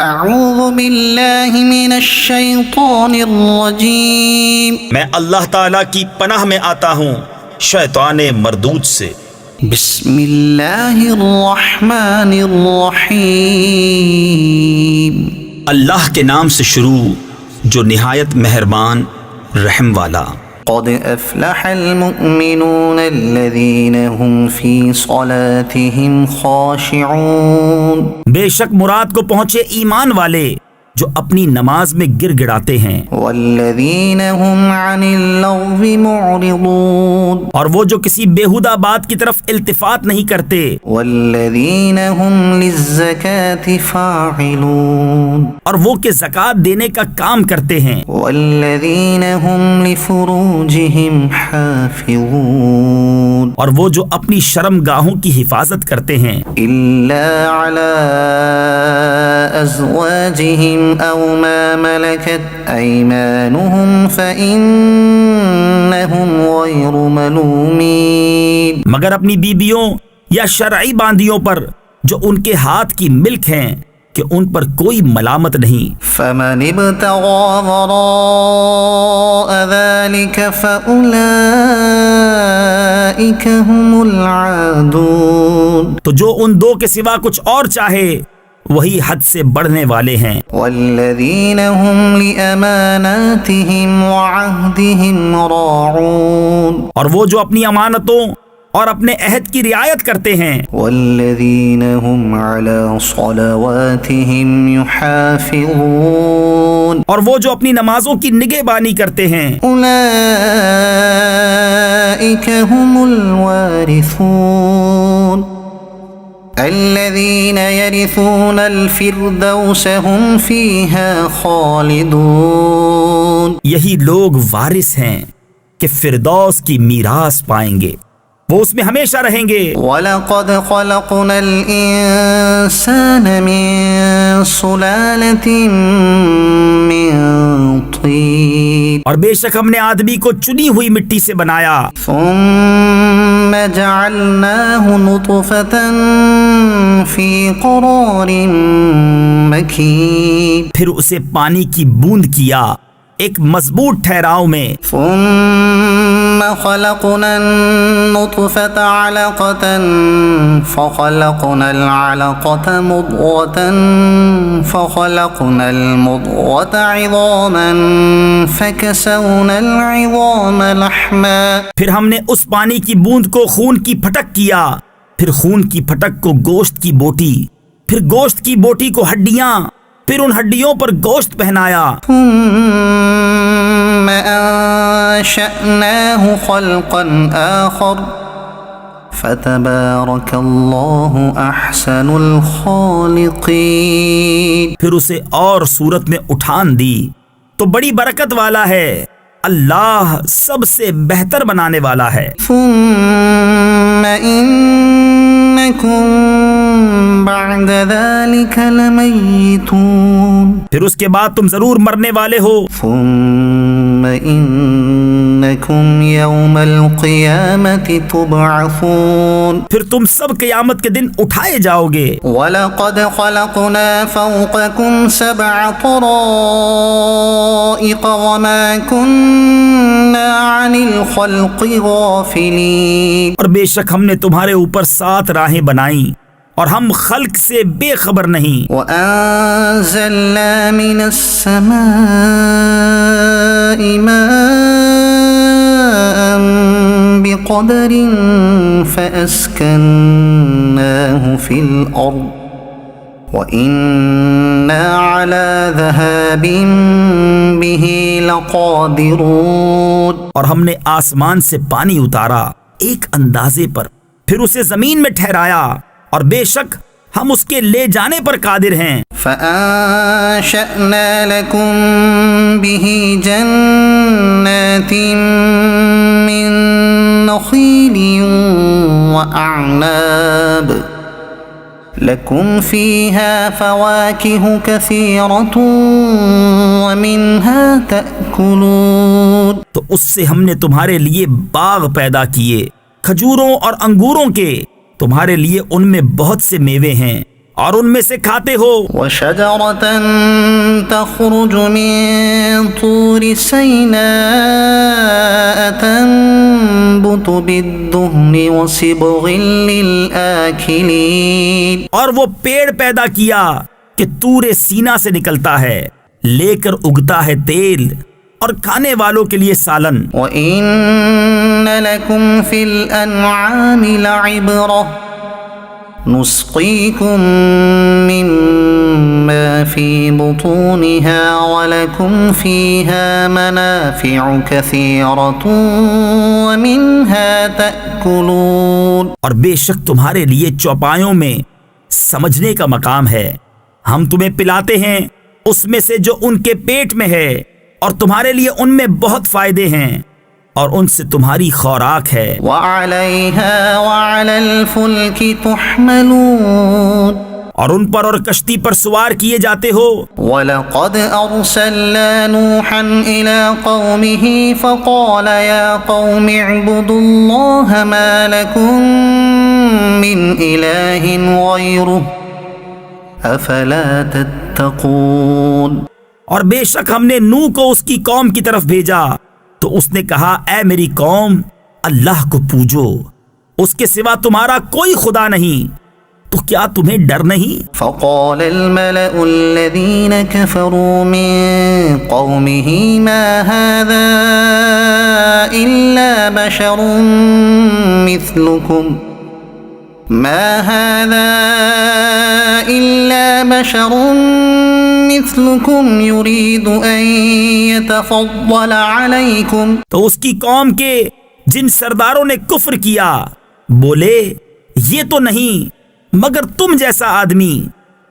اعوذ باللہ من الشیطان الرجیم، میں اللہ تعالیٰ کی پناہ میں آتا ہوں شیطان مردود سے۔ بسم اللہ الرحمن الرحیم، اللہ کے نام سے شروع جو نہایت مہربان رحم والا۔ قد افلح المؤمنون الذین هم فی صلاتهم خاشعون، بے شک مراد کو پہنچے ایمان والے جو اپنی نماز میں گر گڑاتے ہیں، والذین هم عن اللغو معرضون، اور وہ جو کسی بیہودہ بات کی طرف التفات نہیں کرتے، والذین هم للزکاة فاعلون، اور وہ کہ زکوٰۃ دینے کا کام کرتے ہیں، والذین هم لفروجهم حافظون، اور وہ جو اپنی شرم گاہوں کی حفاظت کرتے ہیں، الا علی ازواجهم او ما ملكت ایمانهم فانهم غیر ملومین، مگر اپنی بیبیوں یا شرعی باندیوں پر جو ان کے ہاتھ کی ملک ہیں کہ ان پر کوئی ملامت نہیں۔ فمن ابتغى وراء ذلك فأولئك هم العادون، تو جو ان دو کے سوا کچھ اور چاہے وہی حد سے بڑھنے والے ہیں۔ والذین هم لأماناتهم وعهدهم راعون، اور وہ جو اپنی امانتوں اور اپنے عہد کی رعایت کرتے ہیں، والذین هم على صلواتهم يحافظون، اور وہ جو اپنی نمازوں کی نگہبانی کرتے ہیں، اولئک هم الوارثون الذین یرثون الفردوس هم فیہا خالدون، یہی لوگ وارث ہیں کہ فردوس کی میراث پائیں گے، وہ اس میں ہمیشہ رہیں گے۔ وَلَقَدْ خَلَقْنَا الْإِنسَانَ مِنْ صُلَالَةٍ مِّن طِينٍ، اور بے شک ہم نے آدمی کو چنی ہوئی مٹی سے بنایا، ثُمَّ جَعَلْنَاهُ نُطْفَةً فِي قَرَارٍ مَّكِينٍ، پھر اسے پانی کی بوند کیا ایک مضبوط ٹھہراؤ میں، ثم خلقنا النطفة علقة فخلقنا العلقة مضغة فخلقنا المضغة عظاما فكسونا العظام لحما، پھر ہم نے اس پانی کی بوند کو خون کی پھٹک کیا، پھر خون کی پھٹک کو گوشت کی بوٹی، پھر گوشت کی بوٹی کو ہڈیاں، پھر ان ہڈیوں پر گوشت پہنایا، ثم انشأناه خلقا آخر فتبارك الله احسن الخالقین، پھر اسے اور صورت میں اٹھان دی تو بڑی برکت والا ہے، اللہ سب سے بہتر بنانے والا ہے۔ ثم انکم بعد ذلك لمیتون، پھر اس کے بعد تم ضرور مرنے والے ہو، ثم انکم یوم القیامة تبعثون، پھر تم سب قیامت کے دن اٹھائے جاؤ گے۔ وَلَقَدْ خَلَقْنَا فَوْقَكُمْ سَبْعَ طَرَائِقَ وَمَا كُنَّا عَنِ الْخَلْقِ غَافِلِينَ، اور بے شک ہم نے تمہارے اوپر 7 راہیں بنائیں اور ہم خلق سے بے خبر نہیں۔ وَأَنزَلْنَا مِنَ السَّمَاءِ مَاءً بِقَدَرٍ فَأَسْكَنَّاهُ فِي الْأَرْضِ وَإِنَّا عَلَى ذَهَابٍ بِهِ لَقَادِرُونَ، اور ہم نے آسمان سے پانی اتارا ایک اندازے پر، پھر اسے زمین میں ٹھہرایا، اور بے شک ہم اس کے لے جانے پر قادر ہیں۔ فَأَنشَأْنَا لَكُم بِهِ جَنَّاتٍ مِّن نَّخِيلٍ وَأَعْنَابٍ لَكُمْ فِيهَا فَوَاكِهُ كَثِيرَةٌ وَمِنْهَا تَأْكُلُونَ، تو اس سے ہم نے تمہارے لیے باغ پیدا کیے کھجوروں اور انگوروں کے، تمہارے لیے ان میں بہت سے میوے ہیں اور ان میں سے کھاتے ہو وشجرة تخرج من طور سيناء تنبت بالدهن وصبغ للآكلين، اور وہ پیڑ پیدا کیا کہ طور سینا سے نکلتا ہے، لے کر اگتا ہے تیل اور کھانے والوں کے لیے سالن۔ وَإِنَّ لَكُمْ فِي الْأَنْعَامِ لَعِبْرَةً نُسْقِيكُم مِّمَّا فِي بُطُونِهَا وَلَكُمْ فِيهَا مَنَافِعُ كَثِيرَةٌ وَمِنْهَا تَأْكُلُونَ۔ اور بے شک تمہارے لیے چوپایوں میں سمجھنے کا مقام ہے، ہم تمہیں پلاتے ہیں اس میں سے جو ان کے پیٹ میں ہے، اور تمہارے لیے ان میں بہت فائدے ہیں، اور ان سے تمہاری خوراک ہے۔ وَعَلَيْهَا وَعَلَى الْفُلْكِ تُحْمَلُونَ، اور ان پر اور کشتی پر سوار کیے جاتے ہو۔ وَلَقَدْ أَرْسَلْنَا نُوحًا إِلَىٰ قَوْمِهِ فَقَالَ يَا قَوْمِ اعْبُدُوا اللَّهَ مَا لَكُم مِّنْ إِلَٰهٍ غَيْرُهُ أَفَلَا تَتَّقُونَ۔ اور بے شک ہم نے نوح کو اس کی قوم کی طرف بھیجا تو اس نے کہا، اے میری قوم، اللہ کو پوجو، اس کے سوا تمہارا کوئی خدا نہیں، تو کیا تمہیں ڈر نہیں؟ فقال الملأ الذين كفروا من قومه ما هذا إلا بشر مثلكم يريد أن يتفضل عليكم۔ تو اس کی قوم کے جن سرداروں نے کفر کیا بولے، یہ تو نہیں مگر تم جیسا آدمی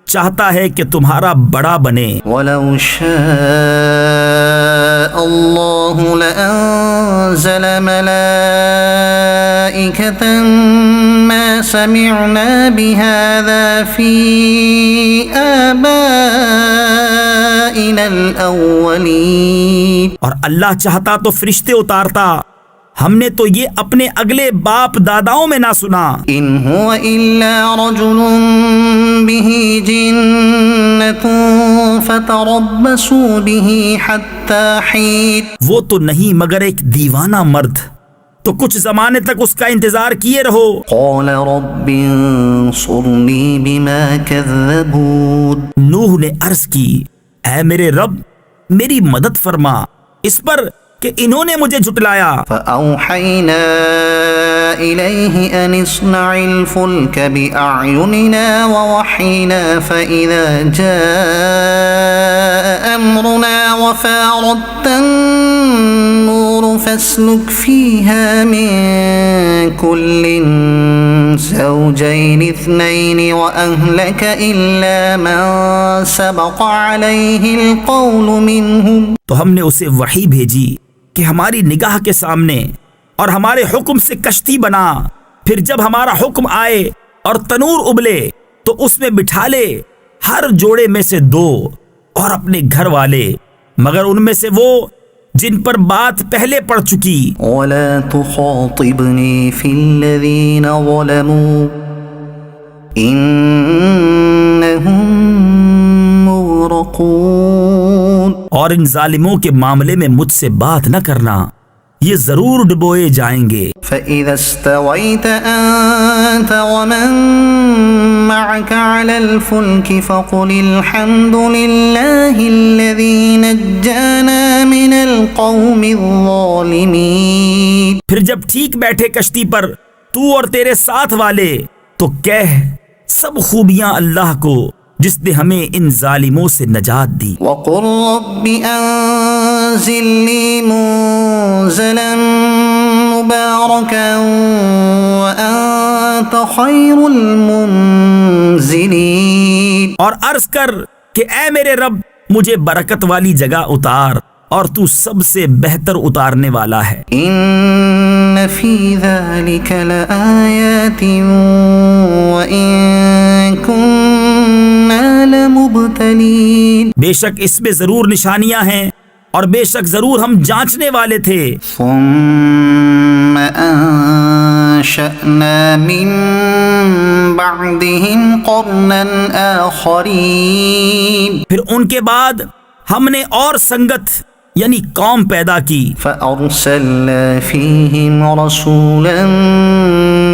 چاہتا ہے کہ تمہارا بڑا بنے۔ وَلَوْ شَاءَ اللَّهُ لَأَنزَلَ مَلَائِكَةً مَا سَمِعْنَا بِهَذَا فِي آبَائِنَا الْأَوَّلِينَ۔ اور اللہ چاہتا تو فرشتے اتارتا، ہم نے تو یہ اپنے اگلے باپ داداؤں میں نہ سنا۔ إِنْ هُوَ إِلَّا رَجُلٌ بِهِ جِنَّةٌ فَتَرَبَّصُوا بِهِ حَتَّى حِينٍ۔ وہ تو نہیں مگر ایک دیوانہ مرد، تو کچھ زمانے تک اس کا انتظار کیے رہو۔ قَالَ رَبِّ انصُرْنِي بِمَا كَذَّبُونِ۔ نوح نے عرض کی، اے میرے رب میری مدد فرما اس پر کہ انہوں نے مجھے جھٹلایا۔ فَأَوْحَيْنَا إِلَيْهِ أَنِ اصْنَعِ الْفُلْكَ بِأَعْيُنِنَا وَوَحْيِنَا فَإِذَا جَاءَ أَمْرُنَا وَفَارَتِ النُّورُ فَاسْلُكْ فِيهَا مِن كُلٍّ زَوْجَيْنِ اثْنَيْنِ وَأَهْلَكَ إِلَّا مَن سَبَقَ عَلَيْهِ الْقَوْلُ مِنْهُمْ۔ تو ہم نے اسے وحی بھیجی کہ ہماری نگاہ کے سامنے اور ہمارے حکم سے کشتی بنا، پھر جب ہمارا حکم آئے اور تنور ابلے تو اس میں بٹھا لے ہر جوڑے میں سے 2 اور اپنے گھر والے، مگر ان میں سے وہ جن پر بات پہلے پڑ چکی۔ وَلَا تُخَاطِبْنِي فِي الَّذِينَ ظَلَمُوا إِنَّهُمْ مُغْرَقُونَ۔ اور ان ظالموں کے معاملے میں مجھ سے بات نہ کرنا، یہ ضرور ڈبوئے جائیں گے۔ فَإِذَا اسْتَوَيْتَ أَنْتَ وَمَن مَّعَكَ عَلَى الْفُلْكِ فَقُلِ الْحَمْدُ لِلَّهِ الَّذِي نَجَّانَا مِنَ الْقَوْمِ الظَّالِمِينَ۔ پھر جب ٹھیک بیٹھے کشتی پر تو اور تیرے ساتھ والے تو کہہ، سب خوبیاں اللہ کو جس نے ہمیں ان ظالموں سے نجات دی۔ وَقُلْ رَبِّ أَنزِلْنِي مُنزَلًا مُبَارَكًا وَأَنتَ خَيْرُ الْمُنزِلِينَ۔ اور عرض کر کہ اے میرے رب مجھے برکت والی جگہ اتار، اور تو سب سے بہتر اتارنے والا ہے۔ إِنَّ فِي ذَلِكَ لَآيَاتٍ وَإِن كُنَّا لَمُبْتَلِينَ۔ بے شک اس میں ضرور نشانیاں ہیں، اور بے شک ضرور ہم جانچنے والے تھے۔ ثُمَّ أنشأنا من بعدهم قرنا آخرين پھر ان کے بعد ہم نے اور سنگت یعنی قوم پیدا کی، فأرسلنا فيهم رسولا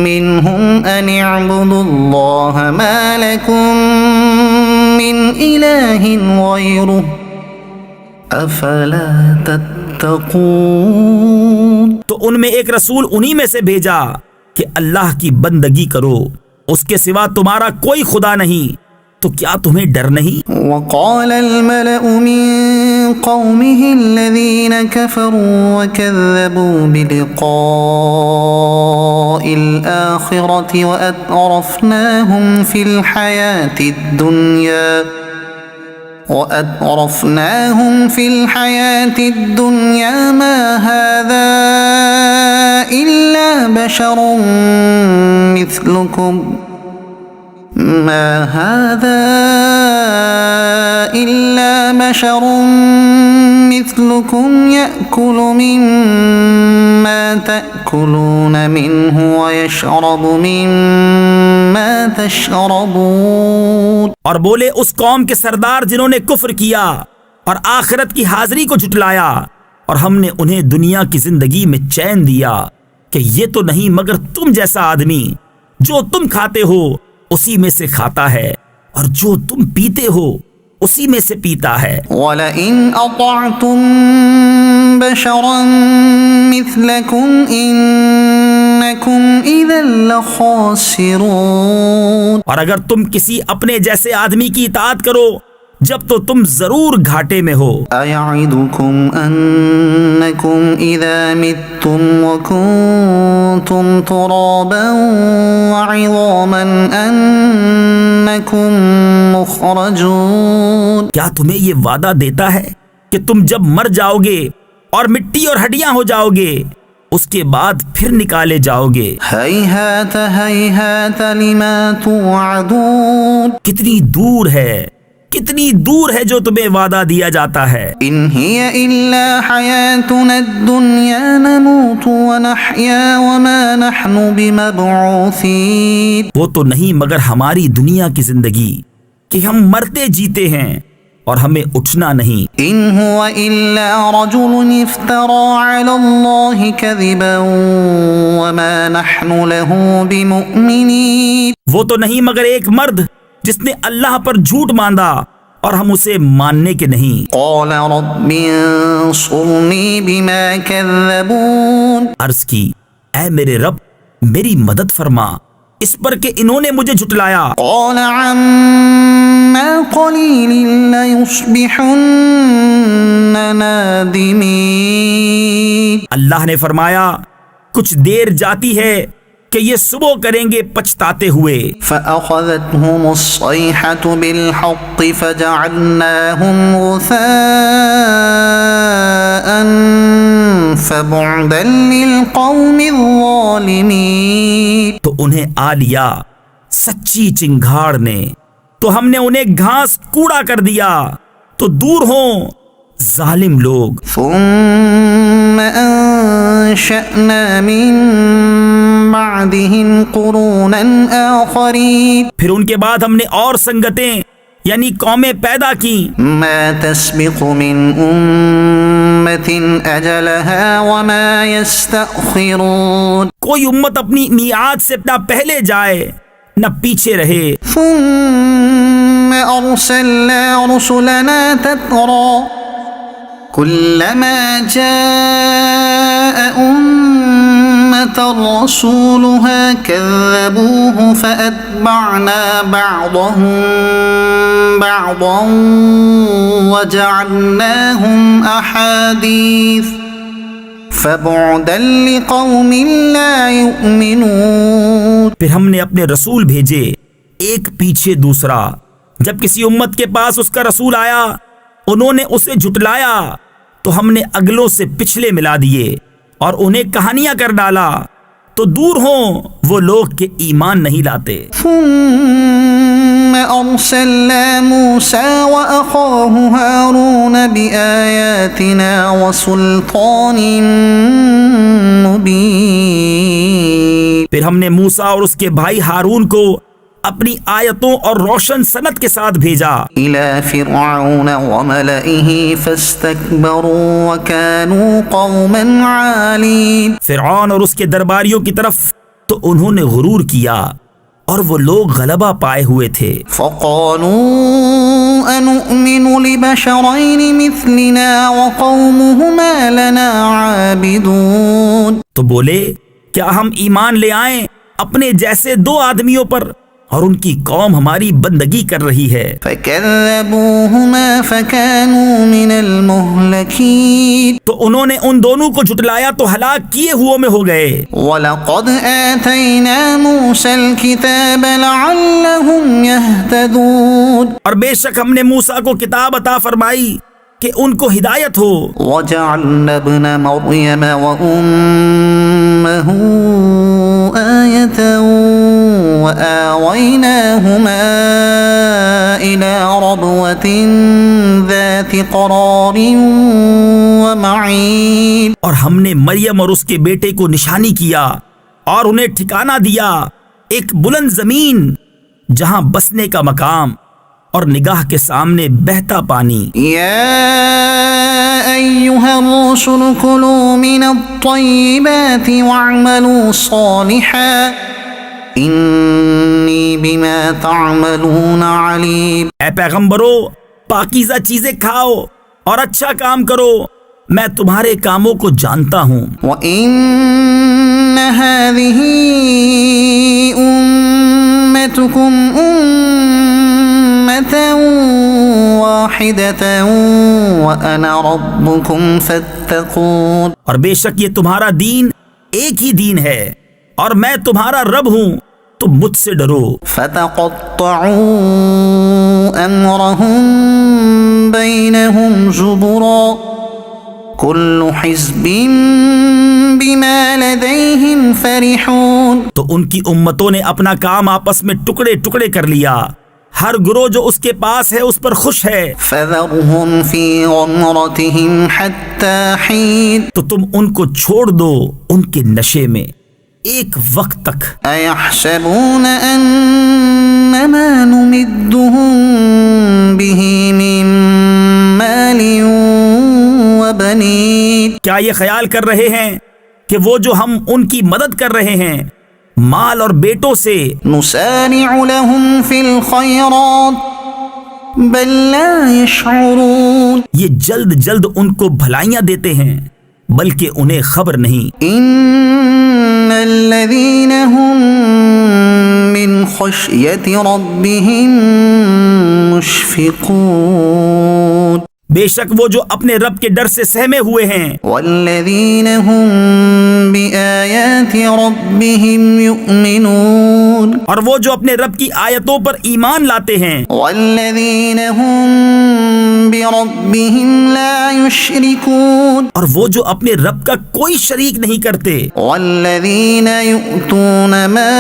منهم أن اعبدوا الله ما لكم من إله غيره أفلا تتقون۔ تو ان میں ایک رسول انہی میں سے بھیجا کہ اللہ کی بندگی کرو، اس کے سوا تمہارا کوئی خدا نہیں، تو کیا تمہیں ڈر نہیں؟ وقال الملأ من قومه الذين كفروا وكذبوا بلقاء الآخرة وأترفناهم في الحياة الدنيا ما هذا إلا بشر مثلكم يأكل مما تأكلون منه ويشرب مما تشربون۔ اور بولے اس قوم کے سردار جنہوں نے کفر کیا اور آخرت کی حاضری کو جھٹلایا، اور ہم نے انہیں دنیا کی زندگی میں چین دیا کہ یہ تو نہیں مگر تم جیسا آدمی، جو تم کھاتے ہو اسی میں سے کھاتا ہے، اور جو تم پیتے ہو اسی میں سے پیتا ہے۔ وَلَئِنْ أَطَعْتُمْ بَشَرًا مِثْلَكُمْ إِنَّكُمْ إِذًا لَخَاسِرُونَ۔ اور اگر تم کسی اپنے جیسے آدمی کی اطاعت کرو جب تو تم ضرور گھاٹے میں ہو۔ أَيَعِدُكُمْ أَنَّكُمْ إِذَا مِتُّمْ وَكُنْتُمْ تُرَابًا وَعِظَامًا أَنَّكُمْ مُخْرَجُونَ۔ کیا تمہیں یہ وعدہ دیتا ہے کہ تم جب مر جاؤ گے اور مٹی اور ہڈیاں ہو جاؤ گے اس کے بعد پھر نکالے جاؤ گے؟ هَيْهَاتَ هَيْهَاتَ لِمَا تُوعَدُونَ۔ کتنی دور ہے جو تمہیں وعدہ دیا جاتا ہے۔ إِنْ هِيَ إِلَّا حَيَاتُنَا الدُّنْيَا نَمُوتُ وَنَحْيَا وَمَا نَحْنُ بِمَبْعُوثِينَ۔ وہ تو نہیں مگر ہماری دنیا کی زندگی کہ ہم مرتے جیتے ہیں اور ہمیں اٹھنا نہیں۔ إِنْ هُوَ إِلَّا رَجُلٌ افْتَرَى عَلَى اللَّهِ كَذِبًا وَمَا نَحْنُ لَهُ بِمُؤْمِنِينَ۔ وہ تو نہیں مگر ایک مرد جس نے اللہ پر جھوٹ باندھا اور ہم اسے ماننے کے نہیں۔ قَالَ رَبِّ انصُرْنِي بِمَا كَذَّبُونَ۔ عرض کی اے میرے رب میری مدد فرما اس پر کہ انہوں نے مجھے جھٹلایا۔ قَالَ عَمَّا قَلِيلٍ لَيُصْبِحُنَّ نَادِمِينَ۔ اللہ نے فرمایا کچھ دیر جاتی ہے کہ یہ صبح کریں گے پچھتاتے ہوئے۔ فَأَخَذَتْهُمُ الصَّيْحَةُ بِالْحَقِّ فَجَعَلْنَاهُمْ غُثَاءً فَبُعْدًا لِلْقَوْمِ الظَّالِمِينَ۔ تو انہیں آ لیا سچی چنگھاڑ نے تو ہم نے انہیں گھاس کوڑا کر دیا، تو دور ہوں ظالم لوگ۔ ثُمَّ أَنشَأْنَا مِن بَعْدِهِمْ قُرُونًا آخَرِينَ۔ پھر ان کے بعد ہم نے اور سنگتیں یعنی قومیں پیدا کی۔ مَا تَسْبِقُ مِنْ أُمَّةٍ أَجَلَهَا وَمَا يَسْتَأْخِرُونَ۔ کوئی امت اپنی میعاد سے نہ پہلے جائے نہ پیچھے رہے۔ ثُمَّ أَرْسَلْنَا رُسُلَنَا تَتْرَى كُلَّمَا جَاءَ أُمَّةً رَسُولُهَا كَذَّبُوهُ فَأَتْبَعْنَا بَعْضَهُم بَعْضًا وَجَعَلْنَاهُمْ أَحَادِيثَ فَبُعْدًا لِقَوْمٍ لَا يُؤْمِنُونَ۔ پھر ہم نے اپنے رسول بھیجے ایک پیچھے دوسرا، جب کسی امت کے پاس اس کا رسول آیا انہوں نے اسے جھٹلایا تو ہم نے اگلوں سے پچھلے ملا دیے اور انہیں کہانیاں کر ڈالا، تو دور ہوں وہ لوگ کہ ایمان نہیں لاتے۔ ثُمَّ أرسلنا موسى وأخاه هارون بآياتنا وسلطان مبين. پھر ہم نے موسیٰ اور اس کے بھائی ہارون کو اپنی آیتوں اور روشن سند کے ساتھ بھیجا إلى فرعون وملئه فاستكبروا وكانوا قوما عالين. فرعون اور اس کے درباریوں کی طرف تو انہوں نے غرور کیا اور وہ لوگ غلبہ پائے ہوئے تھے. فقالوا أنؤمن لبشرين مثلنا وقومهما لنا عابدون. تو بولے کیا ہم ایمان لے آئیں اپنے جیسے دو آدمیوں پر اور ان کی قوم ہماری بندگی کر رہی ہے. فكذبوهما فكانوا من المهلكين. تو انہوں نے ان دونوں کو جھٹلایا تو ہلاک کیے ہوئے میں ہو گئے. وَلَقَدْ آتَيْنَا مُوسَى الْكِتَابَ لَعَلَّهُمْ يَهْتَدُونَ. اور بے شک ہم نے موسیٰ کو کتاب عطا فرمائی کہ ان کو ہدایت ہو. وَجَعَلْنَا ابْنَ مَرْيَمَ وَأُمَّهُ آيَةً وَآوَيْنَاهُمَا إِلَى رَبْوَةٍ ذَاتِ قَرَارٍ وَمَعِينٍ. اور ہم نے مریم اور اس کے بیٹے کو نشانی کیا اور انہیں ٹھکانہ دیا ایک بلند زمین جہاں بسنے کا مقام اور نگاہ کے سامنے بہتا پانی. يا أيها الرسل كلوا من الطيبات واعملوا صالحا إني بما تعملون عليم. اے پیغمبرو پاکیزہ چیزیں کھاؤ اور اچھا کام کرو میں تمہارے کاموں کو جانتا ہوں. وَإِنَّ هَذِهِ أُمَّتُكُمْ أُمَّةً وَاحِدَةً وَأَنَا رَبُّكُمْ فَاتَّقُونِ. اور بے شک یہ تمہارا دین ایک ہی دین ہے اور میں تمہارا رب ہوں تو مجھ سے ڈرو. فَتَقَطَّعُوا أَمْرَهُمْ بَيْنَهُمْ زُبُرًا كُلُّ حِزْبٍ بِمَا لَدَيْهِمْ فَرِحُونَ. تو ان کی امتوں نے اپنا کام آپس میں ٹکڑے ٹکڑے کر لیا ہر گروہ جو اس کے پاس ہے اس پر خوش ہے. فَذَرْهُمْ فِي غَمْرَتِهِمْ حَتَّى حِينٍ. تو تم ان کو چھوڑ دو ان کے نشے میں ایک وقت تک. أَيَحْسَبُونَ أَنَّمَا نُمِدُّهُم بِهِ مِن مَّالٍ وَبَنِينَ. کیا یہ خیال کر رہے ہیں کہ وہ جو ہم ان کی مدد کر رہے ہیں مال اور بیٹوں سے نُسَارِعُ لَهُمْ فِي الْخَيْرَاتِ بَل لَّا يَشْعُرُونَ. یہ جلد جلد ان کو بھلائیاں دیتے ہیں بلکہ انہیں خبر نہیں. إِنَّ الَّذِينَ هُم مِّنْ خَشْيَةِ رَبِّهِم مُشْفِقُونَ. بے شک وہ جو اپنے رب کے ڈر سے سہمے ہوئے ہیں. وَالَّذِينَ هُم بِآيَاتِ رَبِّهِمْ يُؤْمِنُونَ. اور وہ جو اپنے رب کی آیتوں پر ایمان لاتے ہیں. وَالَّذِينَ هُم بِرَبِّهِمْ لَا يُشْرِكُونَ. اور وہ جو اپنے رب کا کوئی شریک نہیں کرتے. وَالَّذِينَ يُؤْتُونَ مَا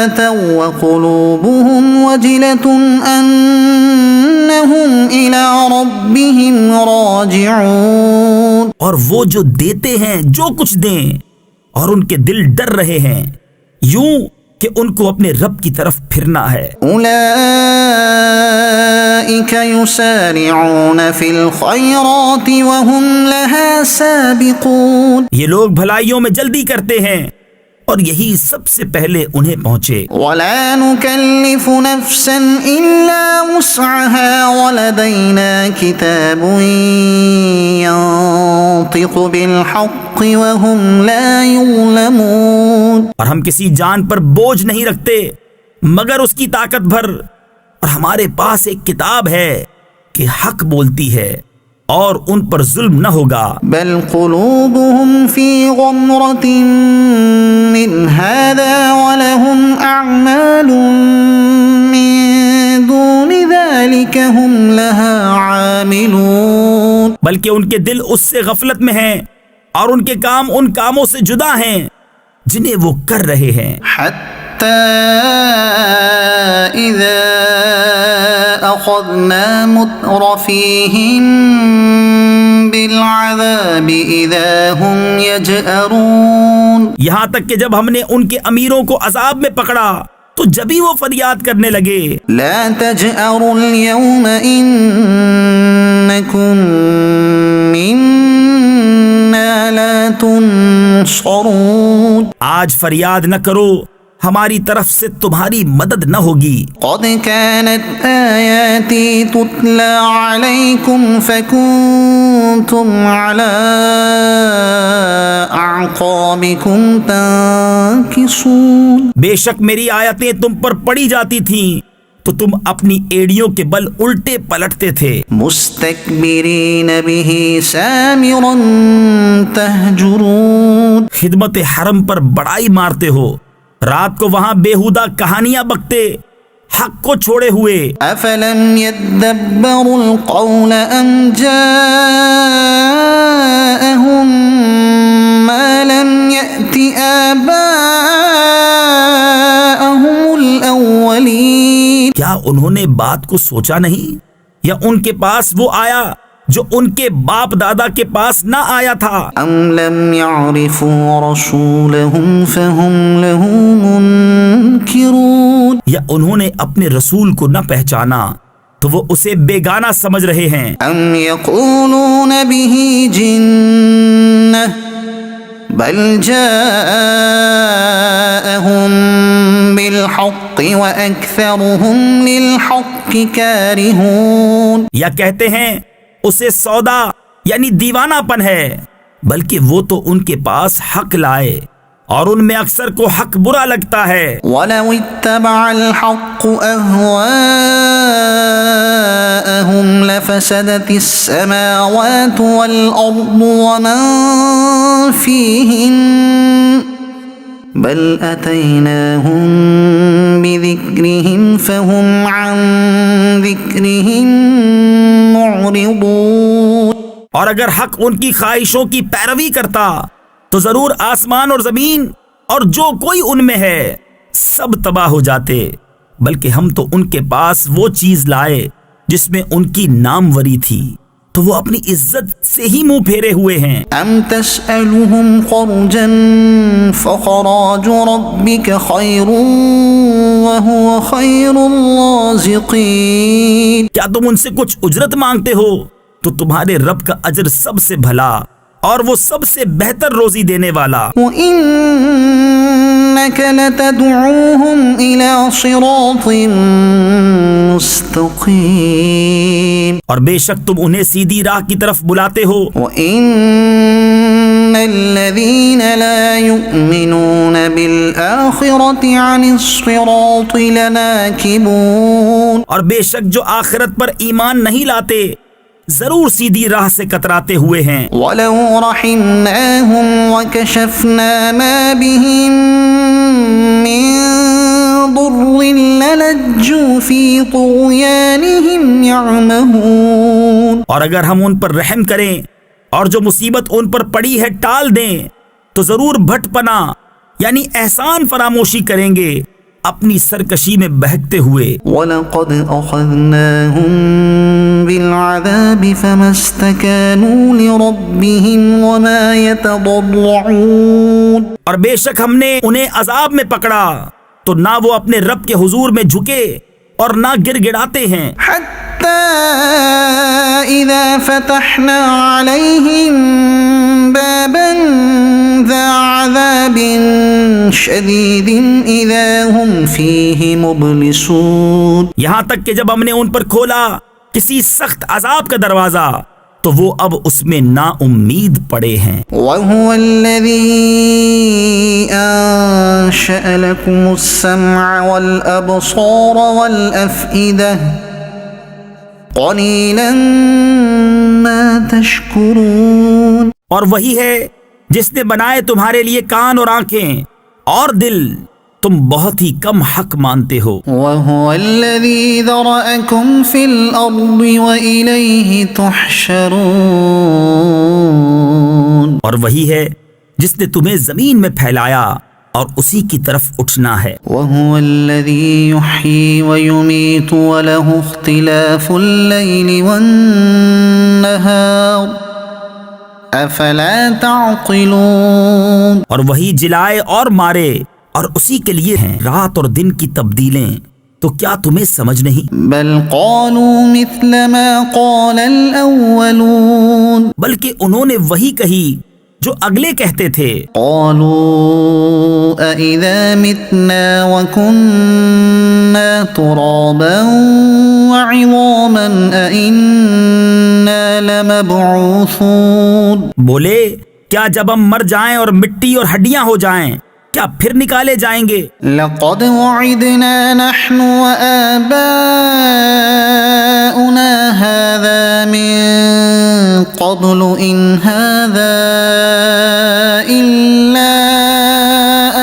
آتَوا وَقُلُوبُهُمْ وَجِلَةٌ أَنَّهُمْ إِلَى رَبِّهِمْ رَاجِعُونَ. اور وہ جو دیتے ہیں جو کچھ دیں اور ان کے دل ڈر رہے ہیں یوں کہ ان کو اپنے رب کی طرف پھرنا ہے. أُولَئِكَ يُسَارِعُونَ فِي الْخَيْرَاتِ وَهُمْ لَهَا سَابِقُونَ. یہ لوگ بھلائیوں میں جلدی کرتے ہیں اور یہی سب سے پہلے انہیں پہنچے. وَلَا نُكَلِّفُ نَفْسًا إِلَّا وُسْعَهَا وَلَدَيْنَا كِتَابٌ يَنطِقُ بِالْحَقِّ وَهُمْ لَا يُظْلَمُونَ. اور ہم کسی جان پر بوجھ نہیں رکھتے مگر اس کی طاقت بھر اور ہمارے پاس ایک کتاب ہے کہ حق بولتی ہے اور ان پر ظلم نہ ہوگا. بل قلوبهم في غمرة من هذا ولهم أعمال من دون ذلك هم لها عاملون. بلکہ ان کے دل اس سے غفلت میں ہیں اور ان کے کام ان کاموں سے جدا ہیں جنہیں وہ کر رہے ہیں. حتى إذا أخذنا مترفيهم بالعذاب إذا هم يجأرون. یہاں تک کہ جب ہم نے ان کے امیروں کو عذاب میں پکڑا تو جبھی وہ فریاد کرنے لگے لا تجأروا اليوم إنكم منا لا تنصرون. آج فریاد نہ کرو، ہماری طرف سے تمہاری مدد نہ ہوگی. قد كانت آياتي تتلى عليكم فكنتم على أعقابكم تنكصون. بے شک میری آیتیں تم پر پڑھی جاتی تھیں تو تم اپنی ایڑیوں کے بل الٹے پلٹتے تھے. مستكبرين به سامرا تهجرون. خدمت حرم پر بڑائی مارتے ہو، رات کو وہاں بےہودہ کہانیاں بکتے، حق کو چھوڑے ہوئے. أفلم يدبروا القول أم جاءهم ما لم يأت آباءهم الأولين. کیا انہوں نے بات کو سوچا نہیں، یا ان کے پاس وہ آیا جو ان کے باپ دادا کے پاس نہ آیا تھا؟ أم لم يعرفوا رسولهم فهم له منكرون. یا انہوں نے اپنے رسول کو نہ پہچانا تو وہ اسے بیگانہ سمجھ رہے ہیں. أم يقولون به جنة بل جاءهم بالحق وأكثرهم للحق كارهون. یا کہتے ہیں اسے سودا یعنی دیوانہ پن ہے، بلکہ وہ تو ان کے پاس حق لائے اور ان میں اکثر کو حق برا لگتا ہے. ولو اتبع الحق أهواءهم لفسدت السماوات والأرض ومن فيهن بل أتيناهم بذكرهم فهم عن ذكرهم معرضون. اور اگر حق ان کی خواہشوں کی پیروی کرتا تو ضرور آسمان اور زمین اور جو کوئی ان میں ہے سب تباہ ہو جاتے، بلکہ ہم تو ان کے پاس وہ چیز لائے جس میں ان کی ناموری تھی، تو وہ اپنی عزت سے ہی منہ پھیرے ہوئے ہیں. أم تسألهم خرجا فخراج ربك خير وهو خير الرازقين. کیا تم ان سے کچھ اجرت مانگتے ہو تو تمہارے رب کا اجر سب سے بھلا اور وہ سب سے بہتر روزی دینے والا. وإنك لتدعوهم إلى صراط مستقيم. اور بے شک تم انہیں سیدھی راہ کی طرف بلاتے ہو. وإن الذين لا يؤمنون بالآخرة عن الصراط لناكبون. اور بے شک جو آخرت پر ایمان نہیں لاتے ضرور سیدھی راہ سے کتراتے ہوئے ہیں. ولو رحمناهم وكشفنا ما بهم من ضر للجوا في طغيانهم يعمهون. اور اگر ہم ان پر رحم کریں اور جو مصیبت ان پر پڑی ہے ٹال دیں تو ضرور بھٹ پنا یعنی احسان فراموشی کریں گے اپنی سرکشی میں بہکتے ہوئے. وَلَقَدْ أَخَذْنَاهُمْ بِالْعَذَابِ فَمَا اسْتَكَانُوا لِرَبِّهِمْ وَمَا يَتَضَرَّعُونَ. اور بے شک ہم نے انہیں عذاب میں پکڑا تو نہ وہ اپنے رب کے حضور میں جھکے اور نہ گر گڑاتے ہیں. حَتَّى إِذَا فَتَحْنَا عَلَيْهِمْ بَابًا ذَا عَذَابٍ شَدِيدٍ إِذَا هُمْ فِيهِ مُبْلِسُونَ. یہاں تک کہ جب ہم نے ان پر کھولا کسی سخت عذاب کا دروازہ تو وہ اب اس میں نا امید پڑے ہیں. وَهُوَ الَّذِي أَنشَأَ لَكُمُ السَّمْعَ وَالْأَبْصَارَ وَالْأَفْئِدَةَ قَلِيلًا مَا تَشْكُرُونَ. اور وہی ہے جس نے بنائے تمہارے لیے کان اور آنکھیں اور دل، تم بہت ہی کم حق مانتے ہو. وَهُوَ الَّذِي ذَرَأَكُمْ فِي الْأَرْضِ وَإِلَيْهِ تُحْشَرُونَ. اور وہی ہے جس نے تمہیں زمین میں پھیلایا اور اسی کی طرف اٹھنا ہے۔ وهو الذي يحيي ويميت وله اختلاف الليل والنهار افلا تعقلون۔ اور وہی جلائے اور مارے، اور اسی کے لیے ہیں رات اور دن کی تبدیلیں، تو کیا تمہیں سمجھ نہیں؟ بل قالوا مثل ما قال الاولون، بلکہ انہوں نے وہی کہی جو اگلے کہتے تھے۔ قالوا أإذا متنا وكنا ترابا وعظاما أإنا لمبعوثون، بولے کیا جب ہم مر جائیں اور مٹی اور ہڈیاں ہو جائیں کیا پھر نکالے جائیں گے؟ لقد وعدنا نحن وآباؤنا هذا من قبل إن هذا إلا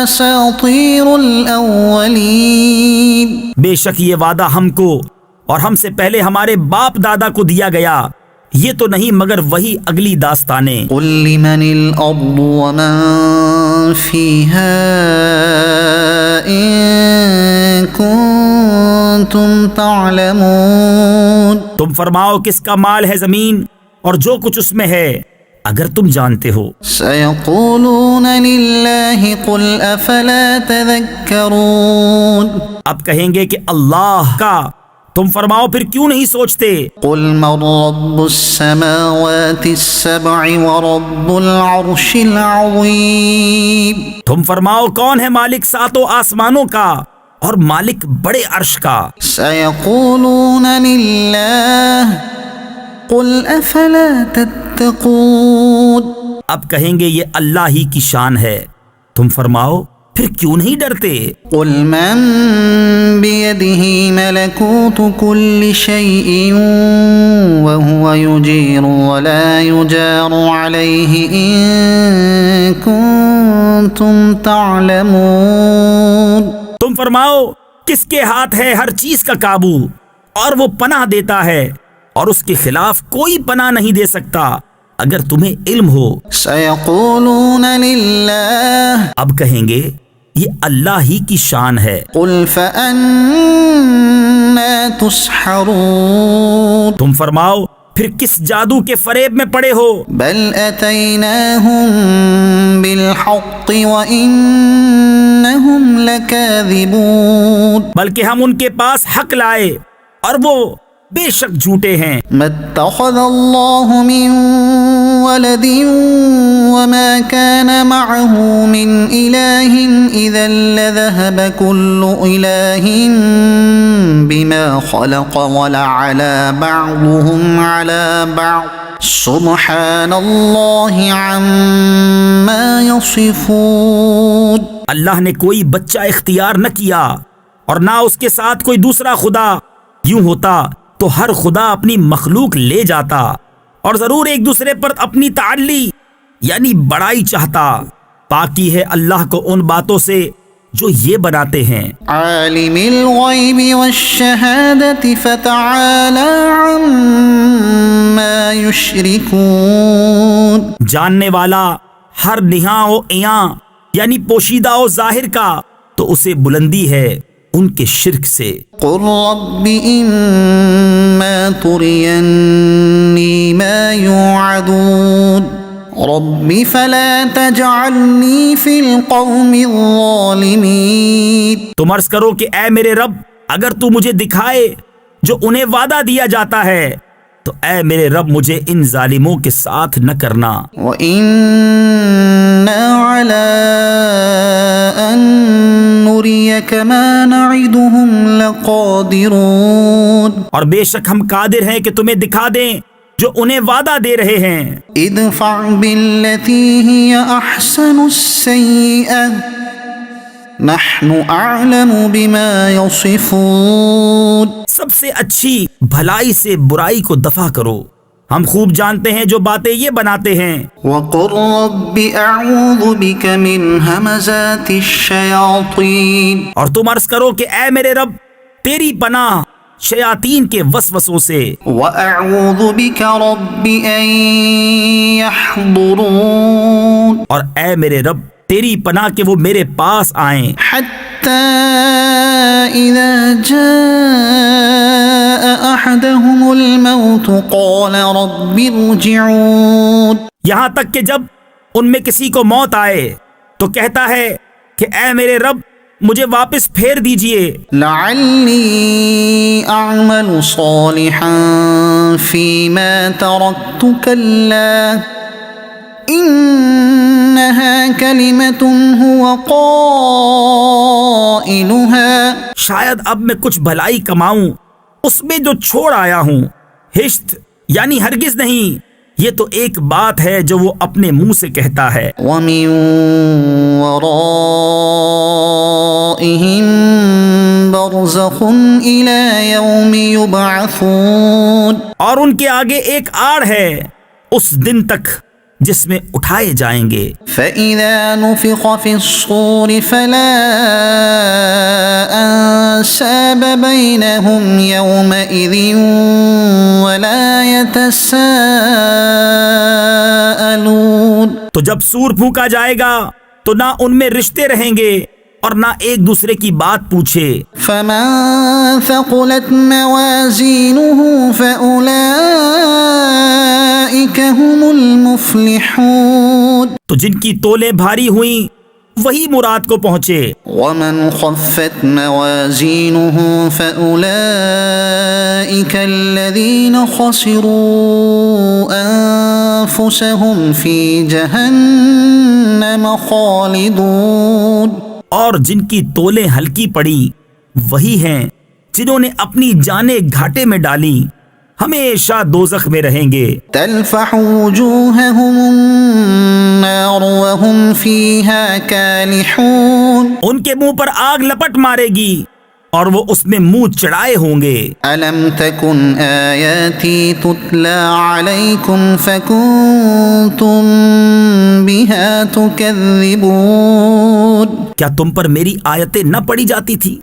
أساطير الأولين۔ بے شک یہ وعدہ ہم کو اور ہم سے پہلے ہمارے باپ دادا کو دیا گیا، یہ تو نہیں مگر وہی اگلی داستانیں۔ قل لمن الأرض ومن فيها إن كنتم تعلمون، تم فرماؤ کس کا مال ہے زمین اور جو کچھ اس میں ہے اگر تم جانتے ہو۔ سيقولون لله قل أفلا تذكرون، اب کہیں گے کہ اللہ کا، تم فرماؤ پھر کیوں نہیں سوچتے؟ قل من رب السماوات السبع ورب العرش العظيم، تم فرماؤ کون ہے مالک ساتوں آسمانوں کا اور مالک بڑے عرش کا؟ سيقولون لله قل أفلا تتقون، اب کہیں گے یہ اللہ ہی کی شان ہے، تم فرماؤ پھر کیوں نہیں ڈرتے؟ قل من بيده ملكوت كل شيء وهو يجير ولا يجار عليه إن كنتم تعلمون، تم فرماؤ کس کے ہاتھ ہے ہر چیز کا قابو، اور وہ پناہ دیتا ہے اور اس کے خلاف کوئی پناہ نہیں دے سکتا اگر تمہیں علم ہو۔ سيقولون لله اب کہیں گے یہ اللہ ہی کی شان ہے، قل فأنا تسحرون، تم فرماؤ پھر کس جادو کے فریب میں پڑے ہو؟ بل أتيناهم بالحق وإنهم لكاذبون، بلکہ ہم ان کے پاس حق لائے اور وہ بے شک جھوٹے ہیں۔ ما اتخذ الله من ولد وما كان معه من إله إذا لذهب كل إله بما خلق ولعلى بعضهم على بعض سبحان الله عما يصفون۔ اللہ نے کوئی بچہ اختیار نہ کیا اور نہ اس کے ساتھ کوئی دوسرا خدا، یوں ہوتا تو ہر خدا اپنی مخلوق لے جاتا اور ضرور ایک دوسرے پر اپنی تعلی یعنی بڑائی چاہتا۔ پاکی ہے اللہ کو ان باتوں سے جو یہ بناتے ہیں۔ عالم الغیب والشہادة فتعالى عما یشرکون، جاننے والا ہر نہاں و عیاں یعنی پوشیدہ و ظاہر کا، تو اسے بلندی ہے ان کے شرک سے۔ قل رب اما ترینی ما یوعدون رب فلا تجعلنی فی القوم الظالمین، تم عرض کرو کہ اے میرے رب اگر تو مجھے دکھائے جو انہیں وعدہ دیا جاتا ہے تو اے میرے رب مجھے ان ظالموں کے ساتھ نہ کرنا۔ وَإِنَّا عَلَىٰ أَن نُّرِيَكَ مَا نَعِدُهُمْ لَقَادِرُونَ، اور بے شک ہم قادر ہیں کہ تمہیں دکھا دیں جو انہیں وعدہ دے رہے ہیں۔ ادفع بالتي هي احسن السيئة نحن اعلم بما يصفون، سب سے اچھی بھلائی سے برائی کو دفع کرو، ہم خوب جانتے ہیں جو باتیں یہ بناتے ہیں۔ وقل رب اعوذ بك من همزات الشياطين، اور تم عرض کرو کہ اے میرے رب تیری پناہ شیاطین کے وسوسوں سے، واعوذ بك رب ان يحضرون، اور اے میرے رب تیری پناہ کہ وہ میرے پاس آئیں. حتى إذا جاء أحدهم الموت قال رب ارجعون. یہاں تک کہ جب ان میں کسی کو موت آئے تو کہتا ہے کہ اے میرے رب مجھے واپس پھیر دیجئے لعلی اعمل صالحا فيما تركت كلا انها كلمة هو قائلها. شاید اب میں کچھ بھلائی کماؤں اس میں جو چھوڑ آیا ہوں. ہشت یعنی ہرگز نہیں، یہ تو ایک بات ہے جو وہ اپنے منہ سے کہتا ہے. ومن ورائهم برزخ إلى يوم يبعثون. اور ان کے آگے ایک آڑ ہے اس دن تک جس میں اٹھائے جائیں گے. فإذا نفخ في الصور فلا أنساب بينهم يومئذ ولا يتساءلون. تو جب سور پھونکا جائے گا تو نہ ان میں رشتے رہیں گے اور نہ ایک دوسرے کی بات پوچھے. فمن ثقلت موازينه فأولئك هم المفلحون. تو جن کی تولیں بھاری ہوئیں وہی مراد کو پہنچے. ومن خفت موازينه فأولئك الذين خسروا أنفسهم في جهنم خالدون. اور جن کی تولیں ہلکی پڑی وہی ہیں جنہوں نے اپنی جانیں گھاٹے میں ڈالی، ہمیشہ دوزخ میں رہیں گے. تلفح وجوههم النار وهم فيها كالحون. ان کے منہ پر آگ لپٹ مارے گی اور وہ اس میں منہ چڑھائے ہوں گے. ألم تكن آياتي تتلى عليكم فكنتم بها تكذبون. کیا تم پر میری آیتیں نہ پڑھی جاتی تھی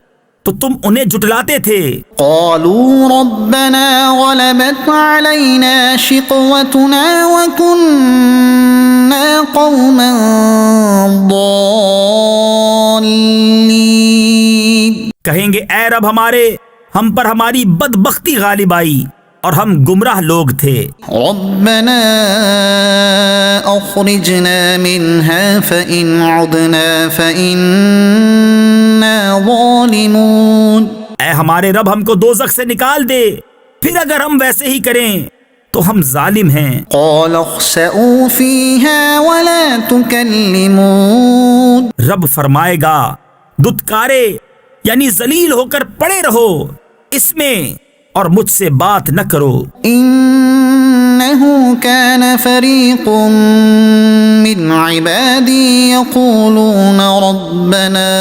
تو تم انہیں جھٹلاتے تھے. قالوا ربنا غلبت علينا شقوتنا وكنا قوما ضالين. کہیں گے اے رب ہمارے، ہم پر ہماری بدبختی غالب آئی اور ہم گمراہ لوگ تھے. ربنا اخرجنا منها فإن عدنا فإنا ظالمون. اے ہمارے رب ہم کو دوزخ سے نکال دے، پھر اگر ہم ویسے ہی کریں تو ہم ظالم ہیں. قال اخسئوا فيها ولا تكلمون. رب فرمائے گا دتکارے یعنی ذلیل ہو کر پڑے رہو اس میں اور مجھ سے بات نہ کرو. إنه كان فريق من عبادي يقولون ربنا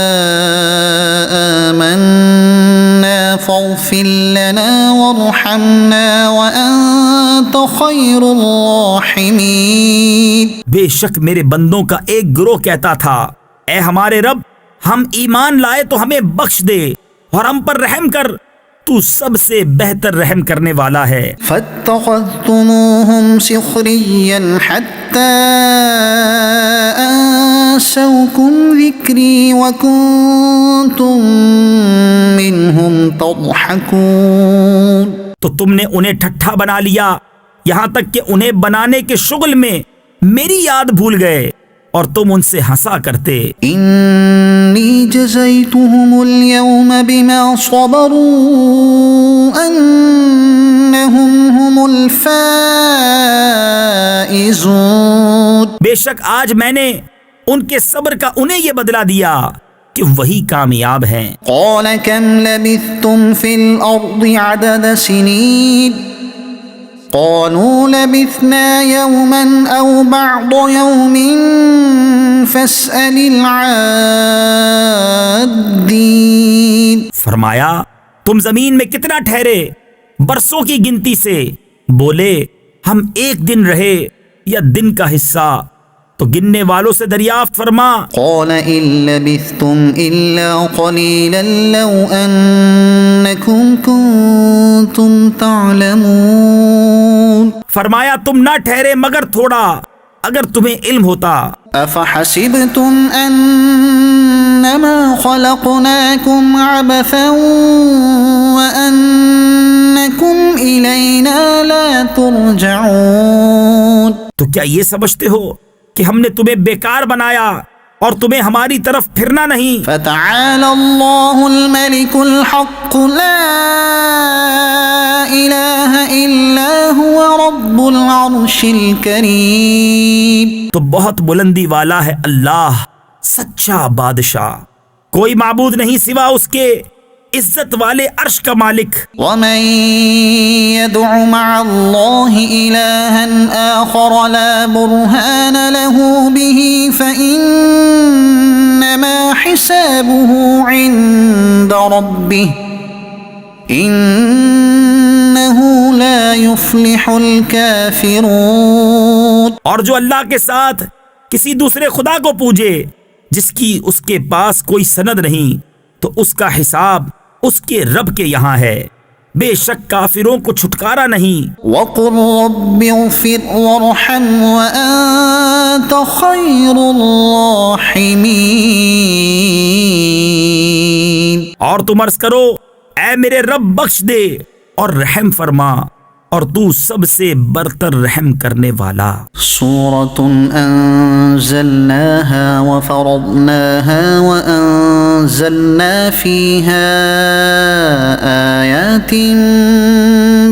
آمنا فاغفر لنا وارحمنا وأنت خير الراحمين. بے شک میرے بندوں کا ایک گروہ کہتا تھا اے ہمارے رب ہم ایمان لائے تو ہمیں بخش دے اور ہم پر رحم کر، تو سب سے بہتر رحم کرنے والا ہے. فاتخذتموهم سخريا حتى أنسوكم ذكري وكنتم منهم تضحكون. تو تم نے انہیں ٹھٹھا بنا لیا یہاں تک کہ انہیں بنانے کے شغل میں میری یاد بھول گئے اور تم ان سے ہنسا کرتے. إني جزيتهم اليوم بما صبروا أنهم هم الفائزون. بے شک آج میں نے ان کے صبر کا انہیں یہ بدلہ دیا کہ وہی کامیاب ہیں. قال كم لبثتم في الأرض عدد سنين قالوا لبثنا يوما أو بعض يوم فاسأل العادين. فرمایا تم زمین میں کتنا ٹھہرے؟ برسوں کی گنتی سے. بولے ہم ایک دن رہے یا دن کا حصہ، تو گننے والوں سے دریافت فرما. قال إن لبثتم إلا قليلا لو أنكم كنتم تعلمون. فرمایا تم نہ ٹھہرے مگر تھوڑا اگر تمہیں علم ہوتا. أفحسبتم أنما خلقناكم عبثا وأنكم إلينا لا ترجعون؟ تو کیا یہ سمجھتے ہو کہ ہم نے تمہیں بیکار بنایا اور تمہیں ہماری طرف پھرنا نہیں؟ فتعالى الله الملك الحق لا إله إلا هو رب العرش الكريم. تو بہت بلندی والا ہے اللہ، سچا بادشاہ، کوئی معبود نہیں سوا اس کے، عزت والے عرش کا مالک. ومن يدع مع الله إلها آخر لا برهان له به فإنما حسابه عند ربه إنه لا يفلح الكافرون. اور جو اللہ کے ساتھ کسی دوسرے خدا کو پوجے جس کی اس کے پاس کوئی سند نہیں، تو اس کا حساب اس کے رب کے یہاں ہے، بے شک کافروں کو چھٹکارا نہیں. وقل رب اغفر وارحم وأنت خير الراحمين. اور تم عرض کرو اے میرے رب بخش دے اور رحم فرما، اور تو سب سے برتر رحم کرنے والا. سورة أنزلناها وفرضناها وأنزلنا فيها آيات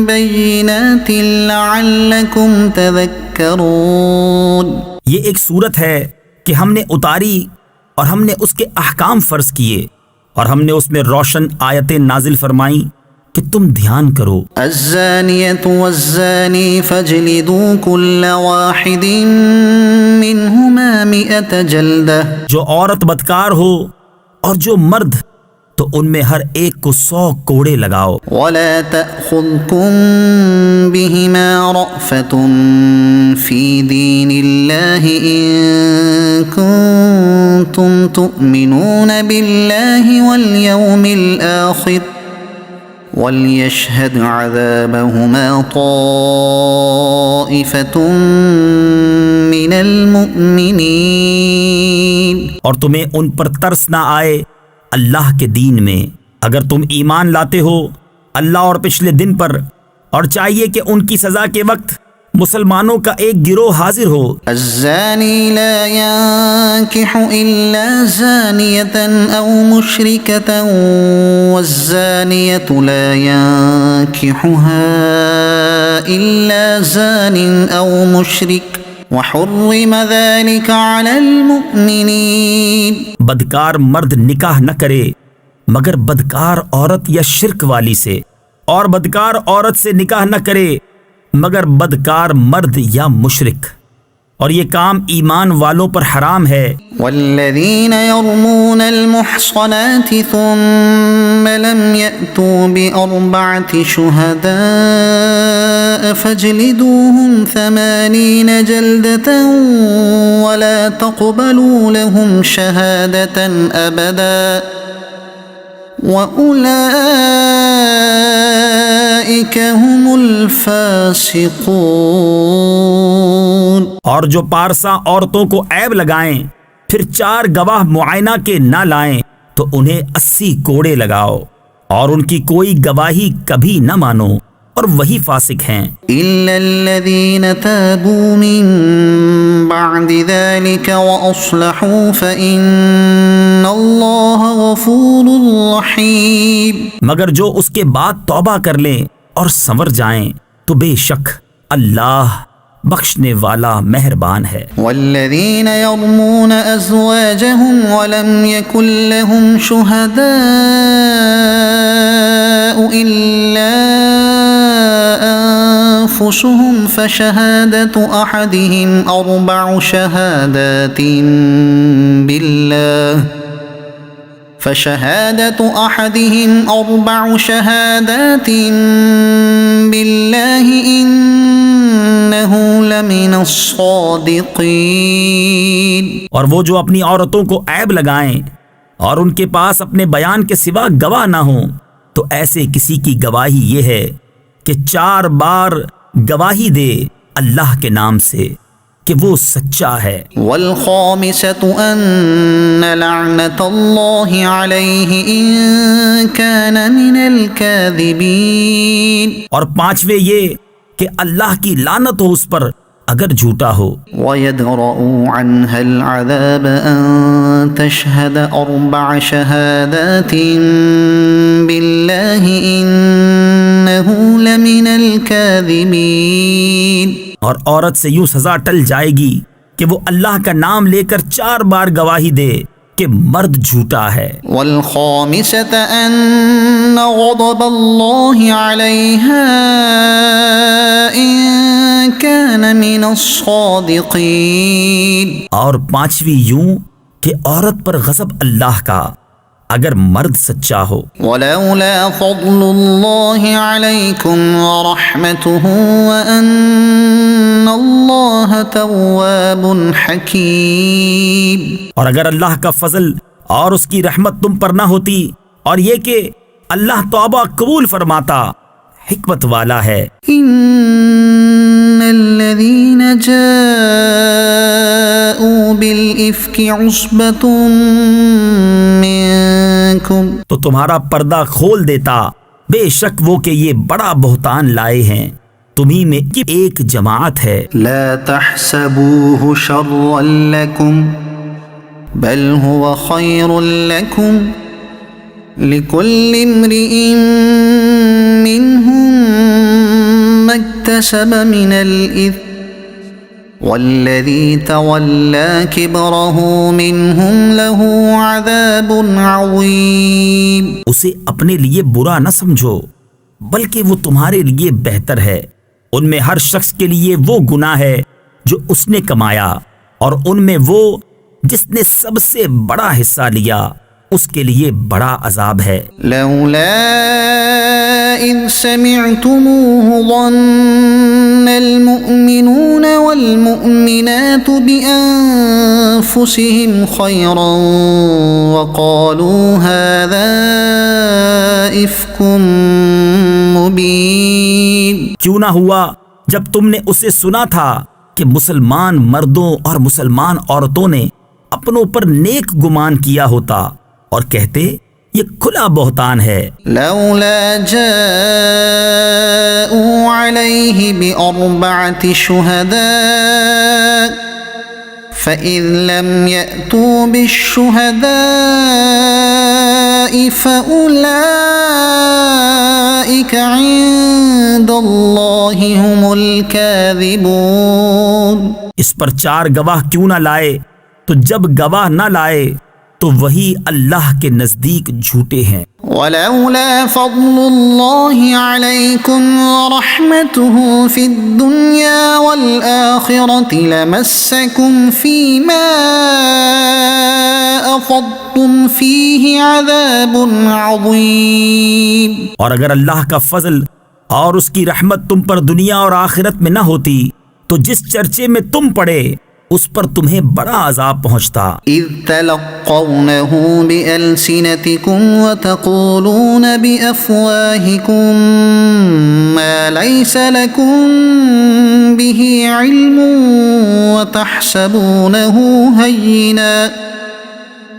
بينات لعلكم تذكرون. یہ ایک صورت ہے کہ ہم نے اتاری اور ہم نے اس کے احکام فرض کیے اور ہم نے اس میں روشن آیتیں نازل فرمائیں کہ تم دھیان کرو. الزانية والزاني فاجلدوا كل واحد منهما 100 جلدة. جو عورت بدکار ہو اور جو مرد، تو ان میں ہر ایک کو 100 کوڑے لگاؤ. ولا تأخذكم بهما رأفة في دين الله إن كنتم تؤمنون بالله واليوم الآخر وَلْيَشْهَدْ عَذَابَهُمَا طَائِفَةٌ مِّنَ الْمُؤْمِنِينَ. اور تمہیں ان پر ترس نہ آئے اللہ کے دین میں اگر تم ایمان لاتے ہو اللہ اور پچھلے دن پر، اور چاہیے کہ ان کی سزا کے وقت مسلمانوں کا ایک گروہ حاضر ہو. الزانی لا ينكح إلا زانية أو مشركة والزانية لا ينكحها إلا زان أو مشرك وحرم ذلك على المؤمنين. بدکار مرد نکاح نہ کرے مگر بدکار عورت یا شرک والی سے، اور بدکار عورت سے نکاح نہ کرے مگر بدکار مرد یا مشرک، اور یہ کام ایمان والوں پر حرام ہے. والذین یرمون المحصنات ثم لم یأتوا بأربعة شہداء فاجلدوهم 80 جلدة ولا تقبلوا لهم شہادة أبدا وَأُولَئِكَ هُمُ الْفَاسِقُونَ. اور جو پارسا عورتوں کو عیب لگائیں پھر 4 گواہ معائنہ کے نہ لائیں تو انہیں 80 کوڑے لگاؤ، اور ان کی کوئی گواہی کبھی نہ مانو، اور وہی فاسق ہیں. إِلَّا الَّذِينَ تَابُوا مِن بَعْدِ ذَلِكَ وَأَصْلَحُوا فَإِنَّ اللَّهَ غَفُورٌ رَّحِيمٌ. مگر جو اس کے بعد توبہ کر لیں اور سنور جائیں تو بے شک اللہ بخشنے والا مہربان ہے. والذین یرمون ازواجهم ولم یکن لهم شہداء الا انفسهم فشهادة احدهم 4 شهادات بالله فشهادة أحدهم 4 شهادات بالله إنه لمن الصادقين. اور وہ جو اپنی عورتوں کو عیب لگائیں اور ان کے پاس اپنے بیان کے سوا گواہ نہ ہوں تو ایسے کسی کی گواہی یہ ہے کہ 4 بار گواہی دے اللہ کے نام سے، کہ وہ سچا ہے۔ والخامسة أن لعنة الله عليه إن كان من الكاذبين، اور پانچویں یہ کہ اللہ کی لعنت ہو اس پر اگر جھوٹا ہو۔ ويدرأ عنها العذاب أن تشهد 4 شهادات بالله إنه لمن الكاذبين، اور عورت سے یوں سزا ٹل جائے گی کہ وہ اللہ کا نام لے کر 4 بار گواہی دے کہ مرد جھوٹا ہے۔ والخامسة أن غضب الله عليها إن كان من الصادقين، اور پانچویں یوں کہ عورت پر غضب اللہ کا اگر مرد سچا ہو۔ ولولا فضل الله عليكم ورحمته وأن الله تواب حكيم، اور اگر اللہ کا فضل اور اس کی رحمت تم پر نہ ہوتی اور یہ کہ اللہ توبہ قبول فرماتا، حکمت والا ہے۔ إن الذين جاءوا بالإفك عصبة منكم، تو تمہارا پردہ کھول دیتا بے شک وہ کہ یہ بڑا بہتان لائے ہیں تمہیں میں کی ایک جماعت ہے۔ لا تحسبوه شرا لكم بل هو خير لكم لكل امرئ منهم ما اكتسب من الإثم والذي تولى كبره منهم له عذاب عظيم، اسے اپنے لیے برا نہ سمجھو بلکہ وہ تمہارے لیے بہتر ہے۔ ان میں ہر شخص کے لیے وہ گناہ ہے جو اس نے کمایا، اور ان میں وہ جس نے سب سے بڑا حصہ لیا اس کے لیے بڑا عذاب ہے۔ لولا إذ سمعتموه ظن المؤمنون والمؤمنات بأنفسهم خيرا وقالوا هذا إفك مبين، کیوں نہ ہوا جب تم نے اسے سنا تھا کہ مسلمان مردوں اور مسلمان عورتوں نے اپنوں پر نیک گمان کیا ہوتا اور کہتے یہ کھلا بہتان ہے۔ لولا جاءوا عليه ب4 شهداء فإذ لم يأتوا بالشهداء فأولئك عند الله هم الكاذبون، اس پر 4 گواہ کیوں نہ لائے؟ تو جب گواہ نہ لائے تو وہی اللہ کے نزدیک جھوٹے ہیں۔ ولولا فضل الله عليكم ورحمته في الدنيا والآخرة لمسكم فيما أفضتم فيه عذاب عظيم، اور اگر اللہ کا فضل اور اس کی رحمت تم پر دنیا اور آخرت میں نہ ہوتی تو جس چرچے میں تم پڑے اس پر تمہیں بڑا عذاب پہنچتا۔ إذ تلقونه بألسنتكم وتقولون بأفواهكم ما ليس لكم به علم وتحسبونه هينا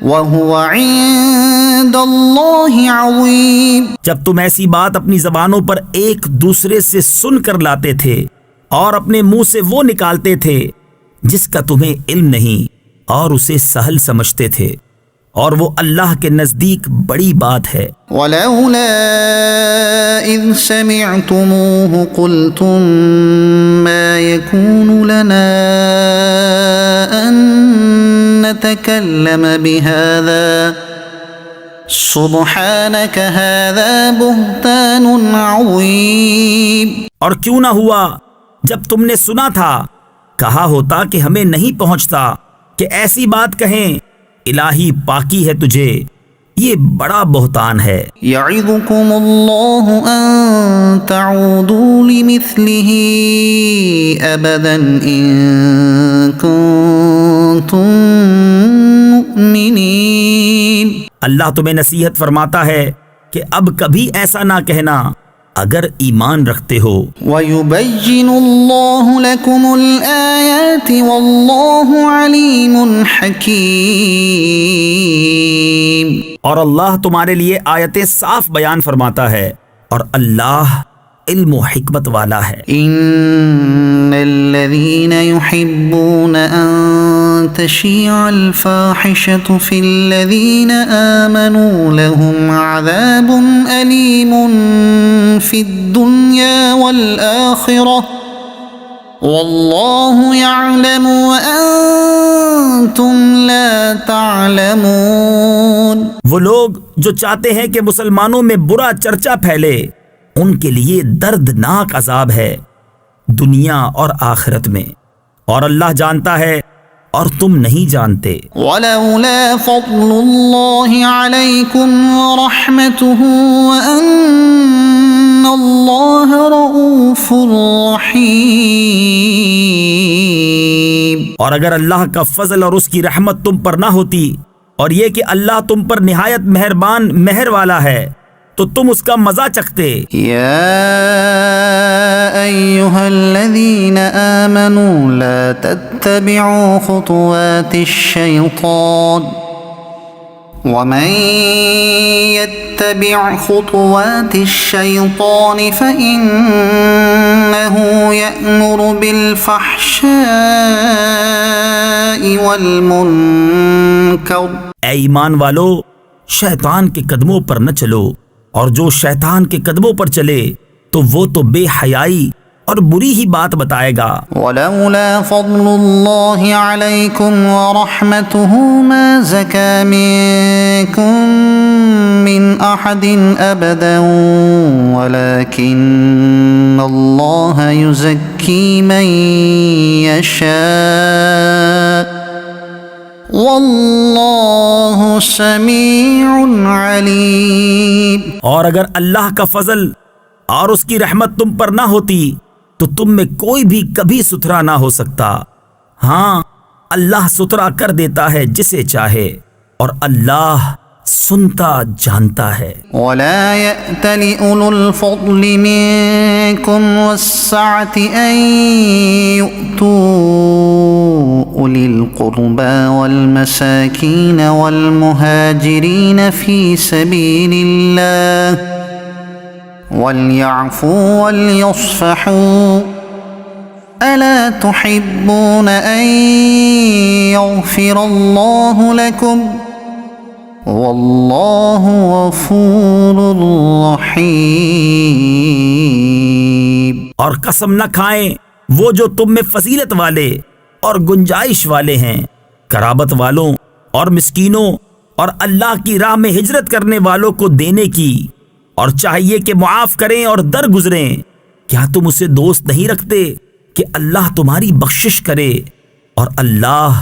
وهو عند الله عظيم، جب تم ایسی بات اپنی زبانوں پر ایک دوسرے سے سن کر لاتے تھے اور اپنے منہ سے وہ نکالتے تھے جس کا تمہیں علم نہیں اور اسے سہل سمجھتے تھے، اور وہ اللہ کے نزدیک بڑی بات ہے۔ ولولا إذ سمعتموه قلتم ما يكون لنا أن نتكلم بهذا سبحانك هذا بهتان عظيم، اور کیوں نہ ہوا جب تم نے سنا تھا کہا ہوتا کہ ہمیں نہیں پہنچتا کہ ایسی بات کہیں، الہی پاکی ہے تجھے، یہ بڑا بہتان ہے۔ يعظكم الله أن تعودوا لمثله أبدا إن كنتم مؤمنين، اللہ تمہیں نصیحت فرماتا ہے کہ اب کبھی ایسا نہ کہنا اگر ایمان رکھتے ہو۔ وَيُبَيِّنُ اللَّهُ لَكُمُ الْآيَاتِ الآيات والله عليم حكيم. اور اللہ تمہارے لیے آیتیں صاف بیان فرماتا ہے اور اللہ علم و حکمت والا ہے. إن الذين يحبون أن تشيع الفاحشة في الذين آمنوا لهم عذاب أليم في الدنيا والآخرة والله يعلم وأنتم لا تعلمون. وہ لوگ جو چاہتے ہیں کہ مسلمانوں میں برا چرچا پھیلے ان کے لیے دردناک عذاب ہے دنیا اور آخرت میں، اور اللہ جانتا ہے اور تم نہیں جانتے. ولولا فضل الله عليكم ورحمته وأن الله رؤوف رحيم. اور اگر اللہ کا فضل اور اس کی رحمت تم پر نہ ہوتی اور یہ کہ اللہ تم پر نہایت مہربان مہر والا ہے تو تم اس کا مزہ چکھتے. يا أيها الذين آمنوا لا تتبعوا خطوات الشيطان ومن يتبع خطوات الشيطان فإنه يأمر بالفحشاء والمنكر. اے ایمان والو، شیطان کے قدموں پر نہ چلو، اور جو شیطان کے قدموں پر چلے تو وہ تو بے حیائی اور بری ہی بات بتائے گا. ولولا فضل الله عليكم ورحمته ما زكى منكم من أحد أبدا ولكن الله يزكي من يشاء واللہ سمیع علیم. اور اگر اللہ کا فضل اور اس کی رحمت تم پر نہ ہوتی تو تم میں کوئی بھی کبھی ستھرا نہ ہو سکتا. ہاں، اللہ ستھرا کر دیتا ہے جسے چاہے اور اللہ سنتا جانتا ہے. ولا يأتل أولو الفضل منكم والسعة أن يؤتوا أولي القربى والمساكين والمهاجرين في سبيل الله وليعفوا وليصفحوا ألا تحبون أن يغفر الله لكم واللہ غفور رحیم. اور قسم نہ کھائیں وہ جو تم میں فضیلت والے اور گنجائش والے ہیں، قرابت والوں اور مسکینوں اور اللہ کی راہ میں ہجرت کرنے والوں کو دینے کی، اور چاہیے کہ معاف کریں اور درگزریں. کیا تم اسے دوست نہیں رکھتے کہ اللہ تمہاری بخشش کرے اور اللہ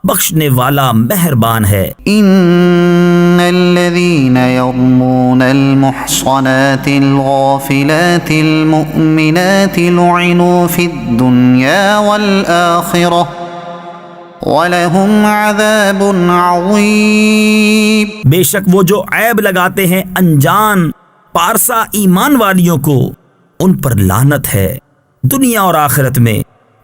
بخشنے والا مہربان ہے. ان الذين يرمون المحصنات الغافلات المؤمنات لعنوا في الدنيا والآخرة وَلَهُمْ عَذَابٌ عَظِيمٌ. بے شک وہ جو عیب لگاتے ہیں انجان پارسا ایمان والیوں کو، ان پر لعنت ہے دنیا اور آخرت میں،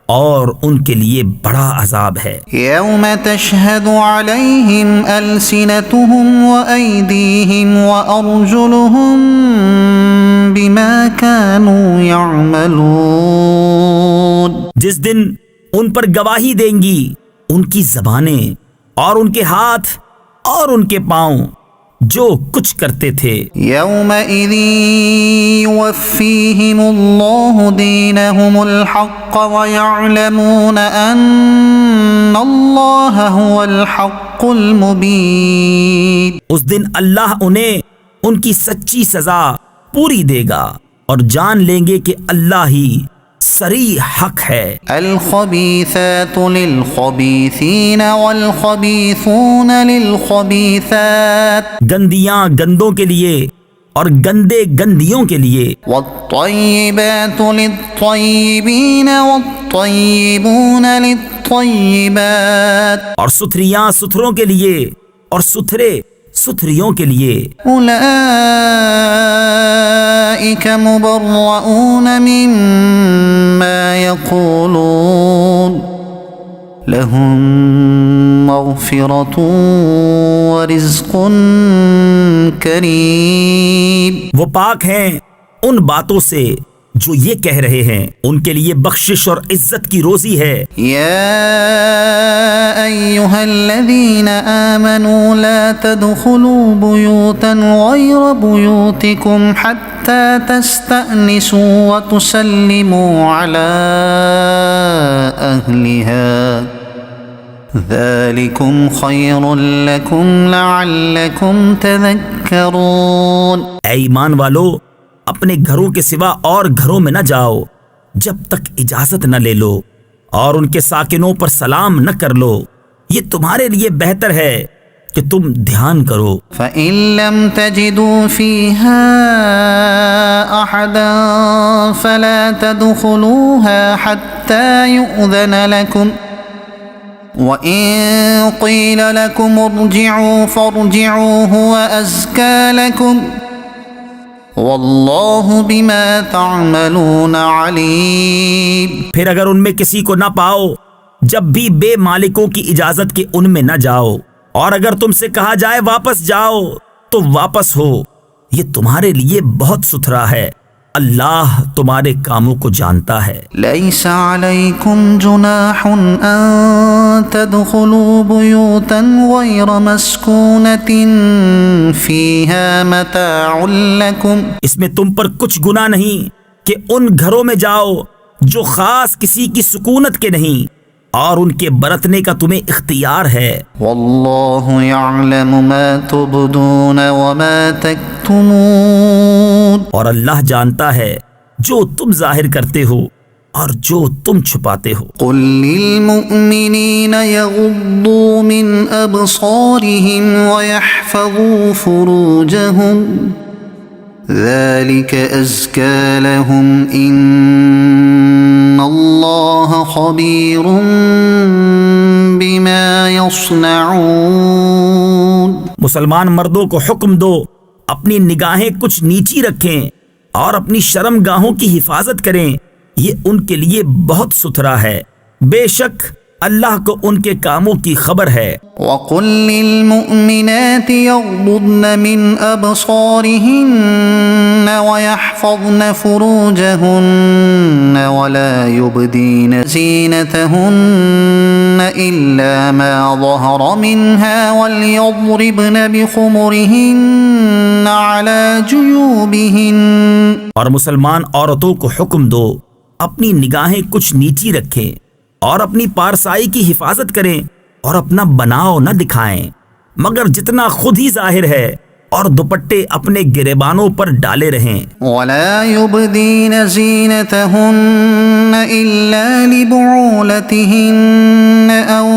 اور ان کے لیے بڑا عذاب ہے. يَوْمَ تَشْهَدُ عَلَيْهِمْ أَلْسِنَتُهُمْ وَأَيْدِيهِمْ وَأَرْجُلُهُمْ بِمَا كَانُوا يَعْمَلُونَ. جس دن ان پر گواہی دیں گی ان کی زبانیں اور ان کے ہاتھ اور ان کے پاؤں جو کچھ کرتے تھے. يَوْمَئِذٍ يُوَفِّيهِمُ اللَّهُ دِينَهُمُ الْحَقَّ وَيَعْلَمُونَ أَنَّ اللَّهَ هُوَ الْحَقُّ الْمُبِينُ. اس دن اللہ انہیں ان کی سچی سزا پوری دے گا اور جان لیں گے کہ اللہ ہی صریح حق ہے. الخبیثات للخبیثین والخبیثون للخبیثات. گندیاں گندوں کے لیے اور گندے گندیوں کے لیے. والطیبات للطیبین والطیبون للطیبات. اور ستھریاں ستھروں کے لیے اور ستھرے ستھریوں کے لیے. اولئک مبرؤون مما یقولون لهم مغفرة ورزق کریم. وہ پاک ہیں ان باتوں سے جو یہ کہہ رہے ہیں، ان کے لیے بخشش اور عزت کی روزی ہے. يا أيها الذين آمنوا لا تدخلوا بيوتا غير بيوتكم حتى تستأنسوا وتسلموا على أهلها ذلكم خير لكم لعلكم تذكرون. اے ایمان والو، اپنے گھروں کے سوا اور گھروں میں نہ جاؤ جب تک اجازت نہ لے لو، اور ان کے ساکنوں پر سلام نہ کر لو، یہ تمہارے لیے بہتر ہے کہ تم دھیان کرو. فَإِن لَّمْ تَجِدُوا فِيهَا أَحَدًا فَلَا تَدْخُلُوهَا حَتَّى يُؤْذَنَ لَكُمْ وَإِن قِيلَ لَكُمُ ارْجِعُوا فَارْجِعُوا هُوَ أَزْكَىٰ لَكُمْ وَاللَّهُ بِمَا تَعْمَلُونَ عَلِيمٌ. پھر اگر ان میں کسی کو نہ پاؤ، جب بھی بے مالکوں کی اجازت کے ان میں نہ جاؤ، اور اگر تم سے کہا جائے واپس جاؤ تو واپس ہو، یہ تمہارے لیے بہت ستھرا ہے، اللہ تمہارے کاموں کو جانتا ہے. لَيْسَ عَلَيْكُمْ جُنَاحٌ أَن تَدْخُلُوا بُيُوتًا غَيْرَ مَسْكُونَةٍ فِيهَا مَتَاعٌ لَكُمْ. اس میں تم پر کچھ گناہ نہیں کہ ان گھروں میں جاؤ جو خاص کسی کی سکونت کے نہیں، اور ان کے برتنے کا تمہیں اختیار ہے. وَاللَّهُ يَعْلَمُ مَا تُبْدُونَ وَمَا تَكْتُمُونَ. اور اللہ جانتا ہے جو تم ظاہر کرتے ہو اور جو تم چھپاتے ہو. قُل لِّلْمُؤْمِنِينَ يَغُضُّوا مِنْ أَبْصَارِهِمْ وَيَحْفَظُوا فُرُوجَهُمْ ذَلِكَ أَزْكَىٰ لَهُمْ إِنَّ اللَّهَ خَبِيرٌ بِمَا يَصْنَعُونَ. مسلمان مردوں کو حکم دو اپنی نگاہیں کچھ نیچی رکھیں اور اپنی شرم گاہوں کی حفاظت کریں، یہ ان کے لیے بہت ستھرا ہے، بے شک اللہ کو ان کے کاموں کی خبر ہے. وَقُل لِّلْمُؤْمِنَاتِ يَغْضُضْنَ مِنْ أَبْصَارِهِنَّ وَيَحْفَظْنَ فُرُوجَهُنَّ وَلَا يُبْدِينَ زِينَتَهُنَّ إِلَّا مَا ظَهَرَ مِنْهَا وَلْيَضْرِبْنَ بِخُمُرِهِنَّ عَلَى جُيُوبِهِنَّ. اور مسلمان عورتوں کو حکم دو اپنی نگاہیں کچھ نیچی رکھیں اور اپنی پارسائی کی حفاظت کریں اور اپنا بناؤ نہ دکھائیں مگر جتنا خود ہی ظاہر ہے، اور دوپٹے اپنے گریبانوں پر ڈالے رہیں. وَلَا يُبْدِينَ زِينَتَهُنَّ إِلَّا لِبُعُولَتِهِنَّ أَوْ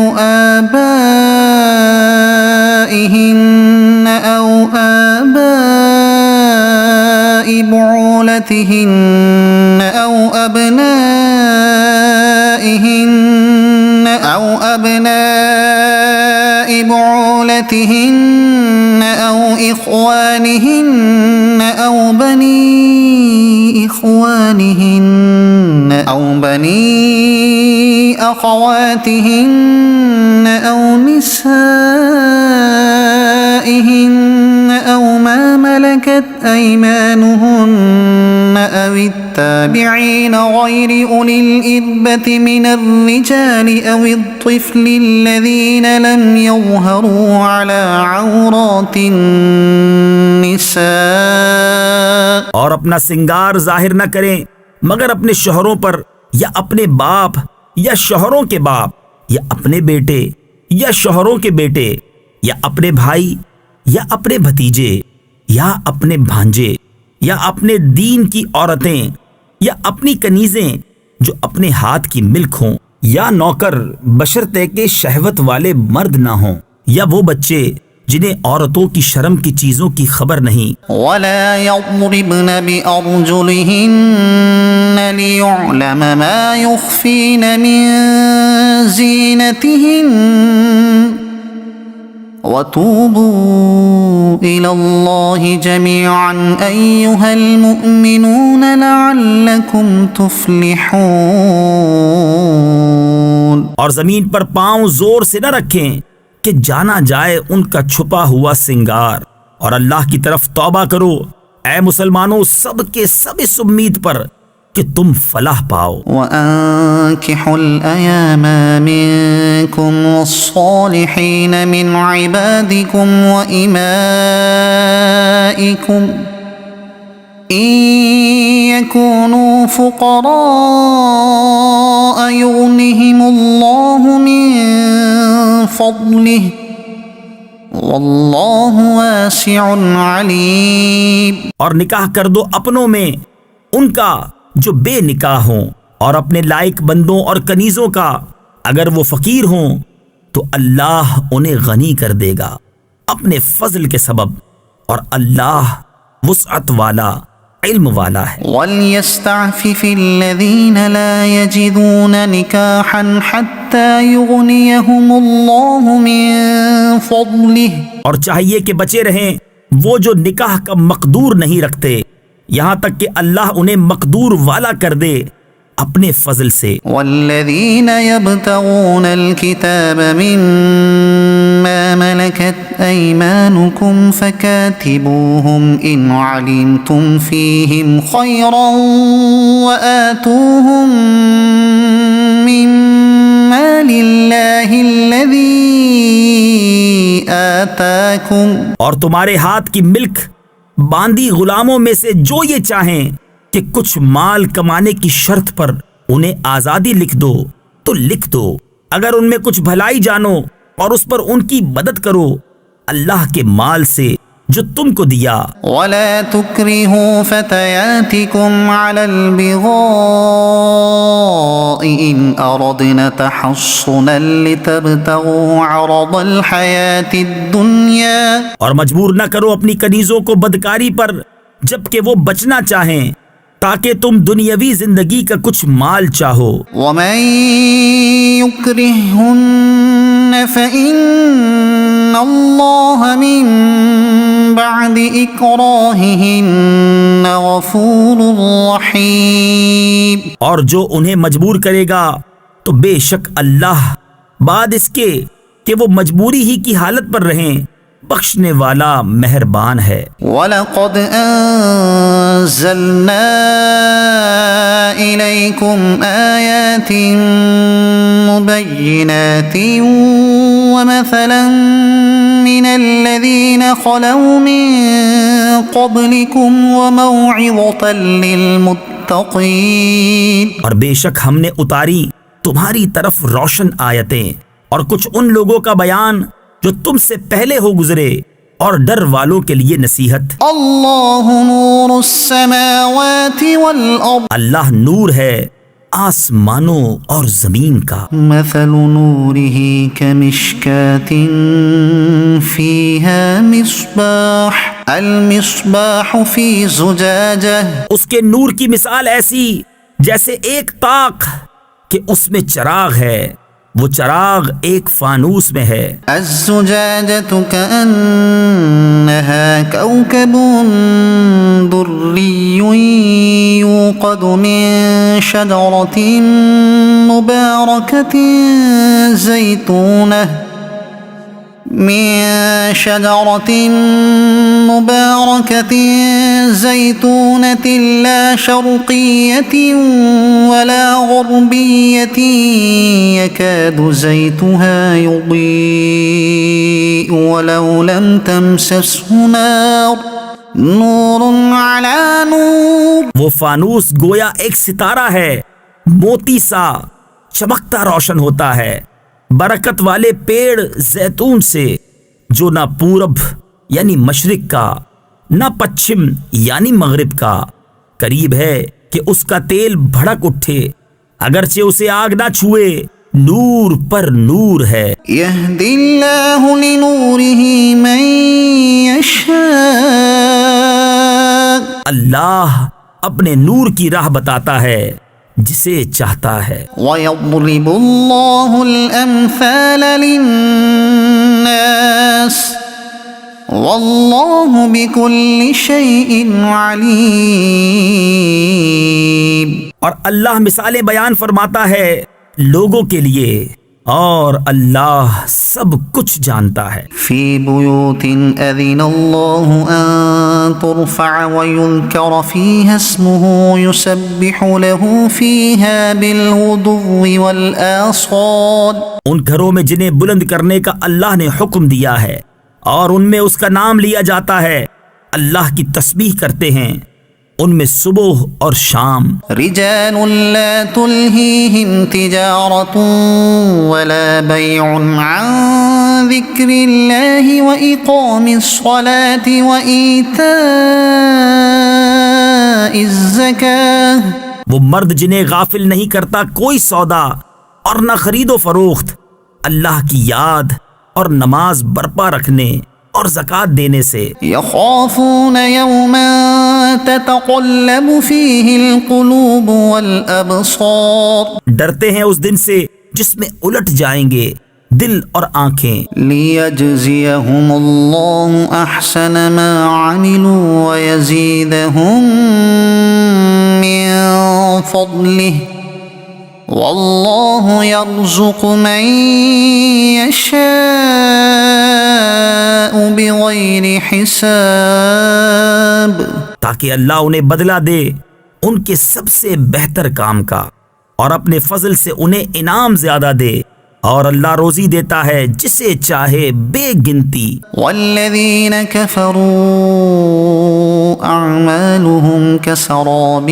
آبَائِهِنَّ أَوْ آبَاءِ بُعُولَتِهِنَّ أَوْ أَبْنَاءِ بُعُولَتِهِنَّ أَوْ إِخْوَانِهِنَّ أَوْ بَنِي إِخْوَانِهِنَّ أَوْ بَنِي أَخَوَاتِهِنَّ أَوْ نِسَائِهِنَّ أَوْ مَا مَلَكَتْ أَيْمَانُهُنَّ أَوِ التَّابِعِينَ غَيْرِ أُولِي الْإِرْبَةِ مِنَ الرِّجَالِ أَوِ الطِّفْلِ الَّذِينَ لَمْ يَظْهَرُوا عَلَى عَوْرَاتِ النِّسَاءِ. اور اپنا سنگار ظاہر نہ کریں مگر اپنے شوہروں پر، یا اپنے باپ یا شوہروں کے باپ، یا اپنے بیٹے یا شوہروں کے بیٹے، یا اپنے بھائی یا اپنے بھتیجے، یا اپنے بھانجے، یا اپنے دین کی عورتیں، یا اپنی کنیزیں جو اپنے ہاتھ کی ملک ہوں، یا نوکر بشرطے کہ شہوت والے مرد نہ ہوں، یا وہ بچے جنہیں عورتوں کی شرم کی چیزوں کی خبر نہیں. وَلَا يَضْرِبْنَ بِأَرْجُلِهِنَّ لِيُعْلَمَ مَا يُخْفِينَ مِنْ زِينَتِهِنَّ وَتُوبُوا إِلَى اللَّهِ جَمِيعًا أَيُّهَا الْمُؤْمِنُونَ لَعَلَّكُمْ تُفْلِحُونَ. اور زمین پر پاؤں زور سے نہ رکھیں کہ جانا جائے ان کا چھپا ہوا سنگار، اور اللہ کی طرف توبہ کرو اے مسلمانوں، سب کے سب اس امید پر کہ تم فلاح پاؤ۔ وَأَنكِحُوا الْأَيَامَ مِنكُمْ وَالصَّالِحِينَ مِنْ عِبَادِكُمْ وَإِمَائِكُمْ إِن يَكُونُوا فُقَرَاءَ يُغْنِهِمُ اللَّهُ مِن فَضْلِهِ وَاللَّهُ وَاسِعٌ عَلِيمٌ۔ اور نکاح کر دو اپنوں میں ان کا جو بے نکاح ہوں، اور اپنے لائق بندوں اور کنیزوں کا اگر وہ فقیر ہوں تو اللہ انہیں غنی کر دے گا اپنے فضل کے سبب، اور اللہ وسعت والا علم والا ہے۔ وَلْيَسْتَعْفِفِ الَّذِينَ لَا يَجِدُونَ نِكَاحًا حَتَّى يُغْنِيَهُمُ اللَّهُ مِن فَضْلِهِ، اور چاہیے کہ بچے رہیں وہ جو نکاح کا مقدور نہیں رکھتے یہاں تک کہ اللہ انہیں مقدور والا کر دے اپنے فضل سے۔ وَالَّذِينَ يَبْتَغُونَ الْكِتَابَ مِمَّا مَلَكَتْ أَيْمَانُكُمْ فَكَاتِبُوهُمْ إِنْ عَلِمْتُمْ فِيهِمْ خَيْرًا وَآتُوهُمْ مِمَّا لِلَّهِ الَّذِي آتَاكُمْ، اور تمہارے ہاتھ کی ملک باندھی غلاموں میں سے جو یہ چاہیں کہ کچھ مال کمانے کی شرط پر انہیں آزادی لکھ دو تو لکھ دو، اگر ان میں کچھ بھلائی جانو اور اس پر ان کی مدد کرو اللہ کے مال سے جو تم کو دیا۔ وَلَا تُكْرِهُوا فَتَيَاتِكُمْ عَلَى الْبِغَاءِ إِنْ أَرَدْنَ تَحَصُّنًا لِتَبْتَغُوا عَرَضَ الْحَيَاةِ الدُّنْيَا، اور مجبور نہ کرو اپنی کنیزوں کو بدکاری پر جبکہ وہ بچنا چاہیں تاکہ تم دنیاوی زندگی کا کچھ مال چاہو۔ وَمَن يُكْرِههُنَّ فَإِنَّ اللَّهَ مِن بَعْدِ إِكْرَاهِهِنَّ غَفُورٌ رَحِيمٌ، اور جو انہیں مجبور کرے گا تو بے شک اللہ بعد اس کے کہ وہ مجبوری ہی کی حالت پر رہیں بخشنے والا مہربان ہے۔ وَلَقَدْ أَنزَلْنَا إِلَيْكُمْ آيَاتٍ مُبَيِّنَاتٍ وَمَثَلًا مِّنَ الَّذِينَ خَلَوْا مِن قَبْلِكُمْ وَمَوْعِظَةً لِّلْمُتَّقِينَ، اور بے شک ہم نے اتاری تمہاری طرف روشن آیتیں اور کچھ ان لوگوں کا بیان جو تم سے پہلے ہو گزرے، اور ڈر والوں کے لیے نصیحت۔ اللہ نور السماوات والارض، اللہ نور ہے آسمانوں اور زمین کا۔ مثل نوره كمشكاة فيها مصباح، المصباح في زجاجة، اس کے نور کی مثال ایسی جیسے ایک طاق کہ اس میں چراغ ہے، وہ چراغ ایک فانوس میں ہے۔ الزجاجة كأنها كوكب دري يوقد من شجرة مباركة زيتونة لا شرقية ولا غربية يكاد زيتها يضيء ولو لم تمسسه نار نور على نور، وہ فانوس گویا ایک ستارہ ہے، موتی سا چمکتا روشن ہوتا ہے، برکت والے پیڑ زیتون سے جو نہ پورب یعنی مشرق کا نہ پچھم یعنی مغرب کا، قریب ہے کہ اس کا تیل بھڑک اٹھے اگرچہ اسے آگ نہ چھوئے، نور پر نور ہے۔ يهدي الله لنوره من يشاء، اللہ اپنے نور کی راہ بتاتا ہے جسے چاہتا ہے۔ وَيَضْرِبُ اللَّهُ الْأَمْثَالَ لِلنَّاسِ وَاللَّهُ بِكُلِّ شَيْءٍ عَلِيمٌ، اور اللہ مثالیں بیان فرماتا ہے لوگوں کے لیے، اور اللہ سب کچھ جانتا ہے۔ في بيوت أذن الله أن ترفع ويذكر فيها اسمه يسبح له فيها بالغدو والآصال۔ ان گھروں میں جنہیں بلند کرنے کا اللہ نے حکم دیا ہے اور ان میں اس کا نام لیا جاتا ہے، اللہ کی تسبیح کرتے ہیں ان میں صبح اور شام۔ رجال لا تلهيهم تجارة ولا بيع عن ذكر الله وإقام الصلاة وإيتاء الزكاة۔ وہ مرد جنہیں غافل نہیں کرتا کوئی سودا اور نہ خرید و فروخت اللہ کی یاد اور نماز برپا رکھنے اور زکوٰۃ دینے سے۔ يخافون يوما تتقلب فيه القلوب والأبصار۔ ڈرتے ہیں اس دن سے جس میں الٹ جائیں گے دل اور آنکھیں۔ ليجزيهم الله أحسن ما عملوا ويزيدهم من فضله والله يرزق من يشاء بغير حساب۔ تاکہ اللہ انہیں بدلہ دے ان کے سب سے بہتر کام کا اور اپنے فضل سے انہیں انعام زیادہ دے، اور اللہ روزی دیتا ہے جسے چاہے بے گنتی۔ والذين كفروا أعمالهم كسراب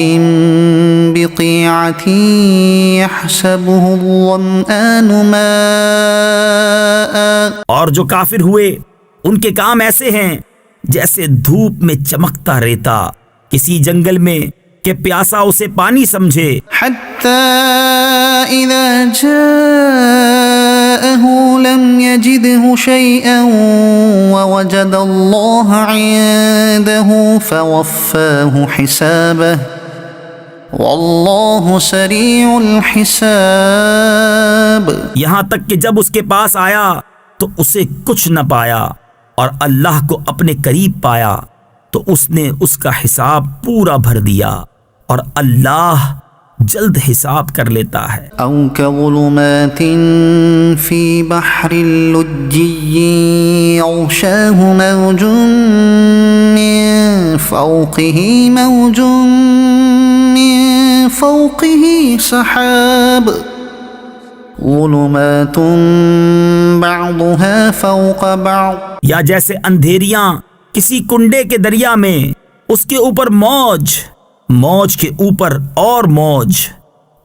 بقيعة يحسبه الظمآن ماء۔ اور جو کافر ہوئے ان کے کام ایسے ہیں جیسے دھوپ میں چمکتا ریتا کسی جنگل میں کہ پیاسا اسے پانی سمجھے۔ حتى إذا جاءه لم يجده شيئا ووجد الله عنده فوفاه حسابه والله سريع الحساب۔ یہاں تک کہ جب اس کے پاس آیا تو اسے کچھ نہ پایا اور اللہ کو اپنے قریب پایا تو اس نے اس کا حساب پورا بھر دیا، اور اللہ جلد حساب کر لیتا ہے۔ أو كظلمات في بحر لجي يغشاه موج من فوقه موج من فوقه سحاب ظلمات بعضها فوق بعض۔ یا جیسے اندھیریاں کسی کنڈے کے دریا میں، اس کے اوپر موج، موج کے اوپر اور موج،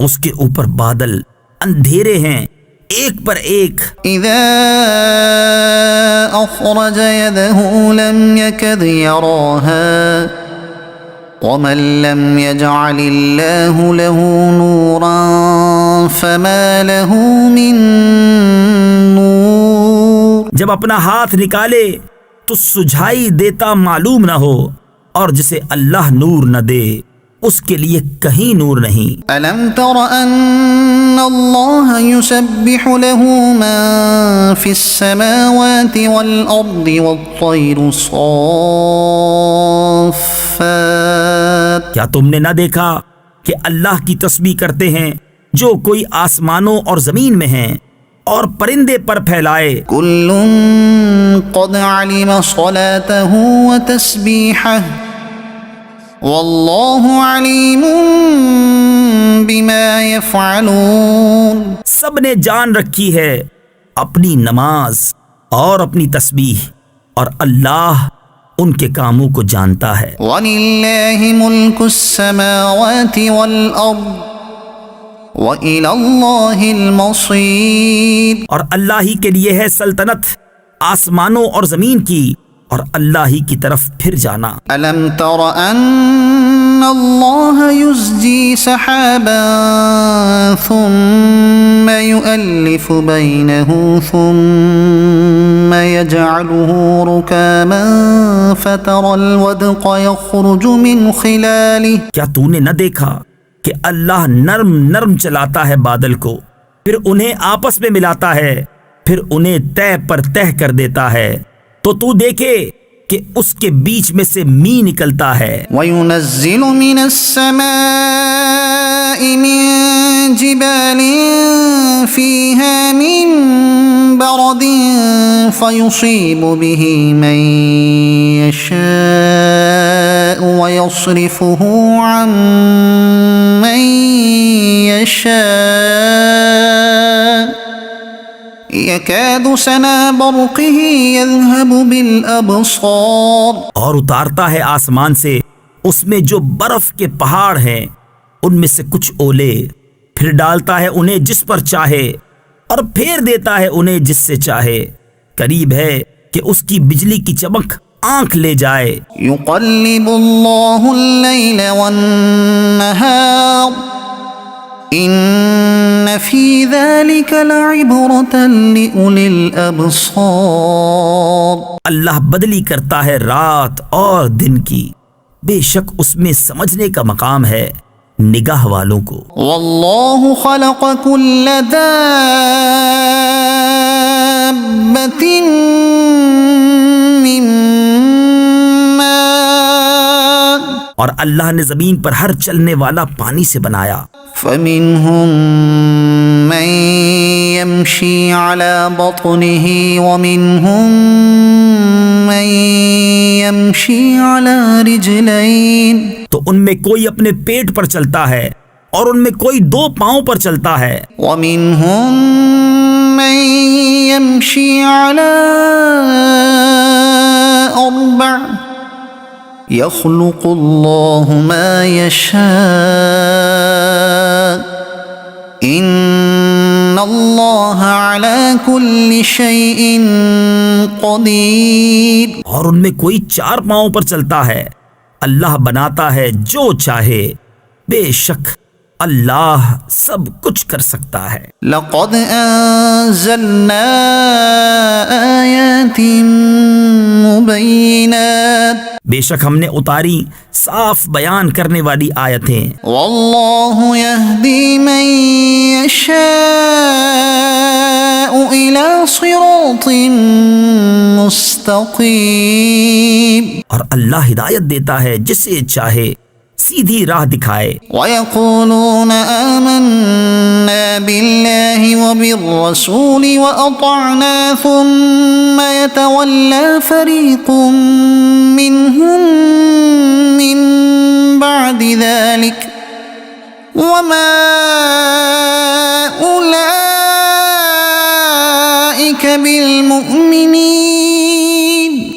اس کے اوپر بادل، اندھیرے ہیں ایک پر ایک۔ إذا أخرج يده لم يكد يراها ومن لم يجعل الله له نورا فما له من نور۔ جب اپنا ہاتھ نکالے تو سجھائی دیتا معلوم نہ ہو، اور جسے اللہ نور نہ دے اس کے لیے کہیں نور نہیں۔ ألم تر أن الله يسبح له من في السماوات والأرض والطير صافات۔ کیا تم نے نہ دیکھا کہ اللہ کی تسبیح کرتے ہیں جو کوئی آسمانوں اور زمین میں ہیں، اور پرندے پر پھیلائے۔ كل قد علم صلاته وتسبيحه والله عليم بما يفعلون۔ سب نے جان رکھی ہے اپنی نماز اور اپنی تسبیح، اور اللہ ان کے کاموں کو جانتا ہے۔ وَلِلَّهِ مُلْكُ السَّمَاوَاتِ وَالْأَرْضِ وَإِلَى اللَّهِ الْمَصِيرُ۔ اور اللہ ہی کے لیے ہے سلطنت آسمانوں اور زمین کی، اور اللہ ہی کی طرف پھر جانا۔ أَلَمْ تَرَ أَنَّ اللَّهَ يُزْجِي سَحَابًا ثُمَّ يُؤَلِّفُ بَيْنَهُ ثُمَّ يَجْعَلُهُ رُكَامًا فَتَرَى الْوَدْقَ يَخْرُجُ مِنْ خِلَالِهِ۔ کیا تو نے نہ دیکھا کہ اللہ نرم نرم چلاتا ہے بادل کو، پھر انہیں آپس میں ملاتا ہے، پھر انہیں تہ پر تہ کر دیتا ہے، تو تو دیکھے کہ اس کے بیچ میں سے می نکلتا ہے۔ وَيُنَزِّلُ مِنَ السَّمَاءِ مِن جِبَالٍ فِيهَا مِن بَرَدٍ فَيُصِيبُ بِهِ مَن يَشَاءُ وَيَصْرِفُهُ عَن مَّن يَشَاءُ يَكَادُ سَنَا بَرْقِهِ يَذْهَبُ بِالْأَبْصَارِ، اور اتارتا ہے آسمان سے اس میں جو برف کے پہاڑ ہیں، ان میں سے کچھ اولے، پھر ڈالتا ہے انہیں جس پر چاہے اور پھیر دیتا ہے انہیں جس سے چاہے، قریب ہے کہ اس کی بجلی کی چمک آنکھ لے جائے۔ يُقَلِّبُ اللَّهُ اللَّيْلَ وَالنَّهَارَ إِنَّ فِي ذَلِكَ لَعِبْرَةً لِأُولِي الْأَبْصَارِ، اللہ بدلی کرتا ہے رات اور دن کی، بے شک اس میں سمجھنے کا مقام ہے نگاہ والوں کو۔ وَاللَّهُ خَلَقَ كُلَّ دَابَّةٍ مِّن مَّاءٍ، اور اللہ نے زمین پر ہر چلنے والا پانی سے بنایا۔ فَمِنْهُم مَّن يَمْشِي عَلَى بَطْنِهِ وَمِنْهُم مَّن يَمْشِي عَلَى رِجْلَيْنِ، تو ان میں کوئی اپنے پیٹ پر چلتا ہے اور ان میں کوئی 2 پاؤں پر چلتا ہے، وَمِنْهُم مَّن يَمْشِي عَلَى 4، يَخْلُقُ اللَّهُ مَا يَشَاءُ إِنَّ اللَّهَ عَلَى كُلِّ شَيْءٍ قَدِيرٌ، اور ان میں کوئی 4 پاؤں پر چلتا ہے، اللہ بناتا ہے جو چاہے، بے شک اللہ سب کچھ کر سکتا ہے۔ لَقَدْ أَنزَلْنَا آيَاتٍ مُبَيِّنَاتٍ، بے شک ہم نے اتاری صاف بیان کرنے والی آیتیں۔ وَاللَّهُ يَهْدِي مَن يَشَاءُ إِلَى صِرَاطٍ مُسْتَقِيمٍ، اور اللہ ہدایت دیتا ہے جسے چاہے سیدھی راہ دکھائے۔ وَيَقُولُونَ آمَنَّا بِاللَّهِ وَبِالرَّسُولِ وَأَطَعْنَا ثُمَّ يَتَوَلَّى فَرِيقٌ مِّنْهُم مِّن بَعْدِ ذَلِكَ وَمَا أُولَئِكَ بِالْمُؤْمِنِينَ،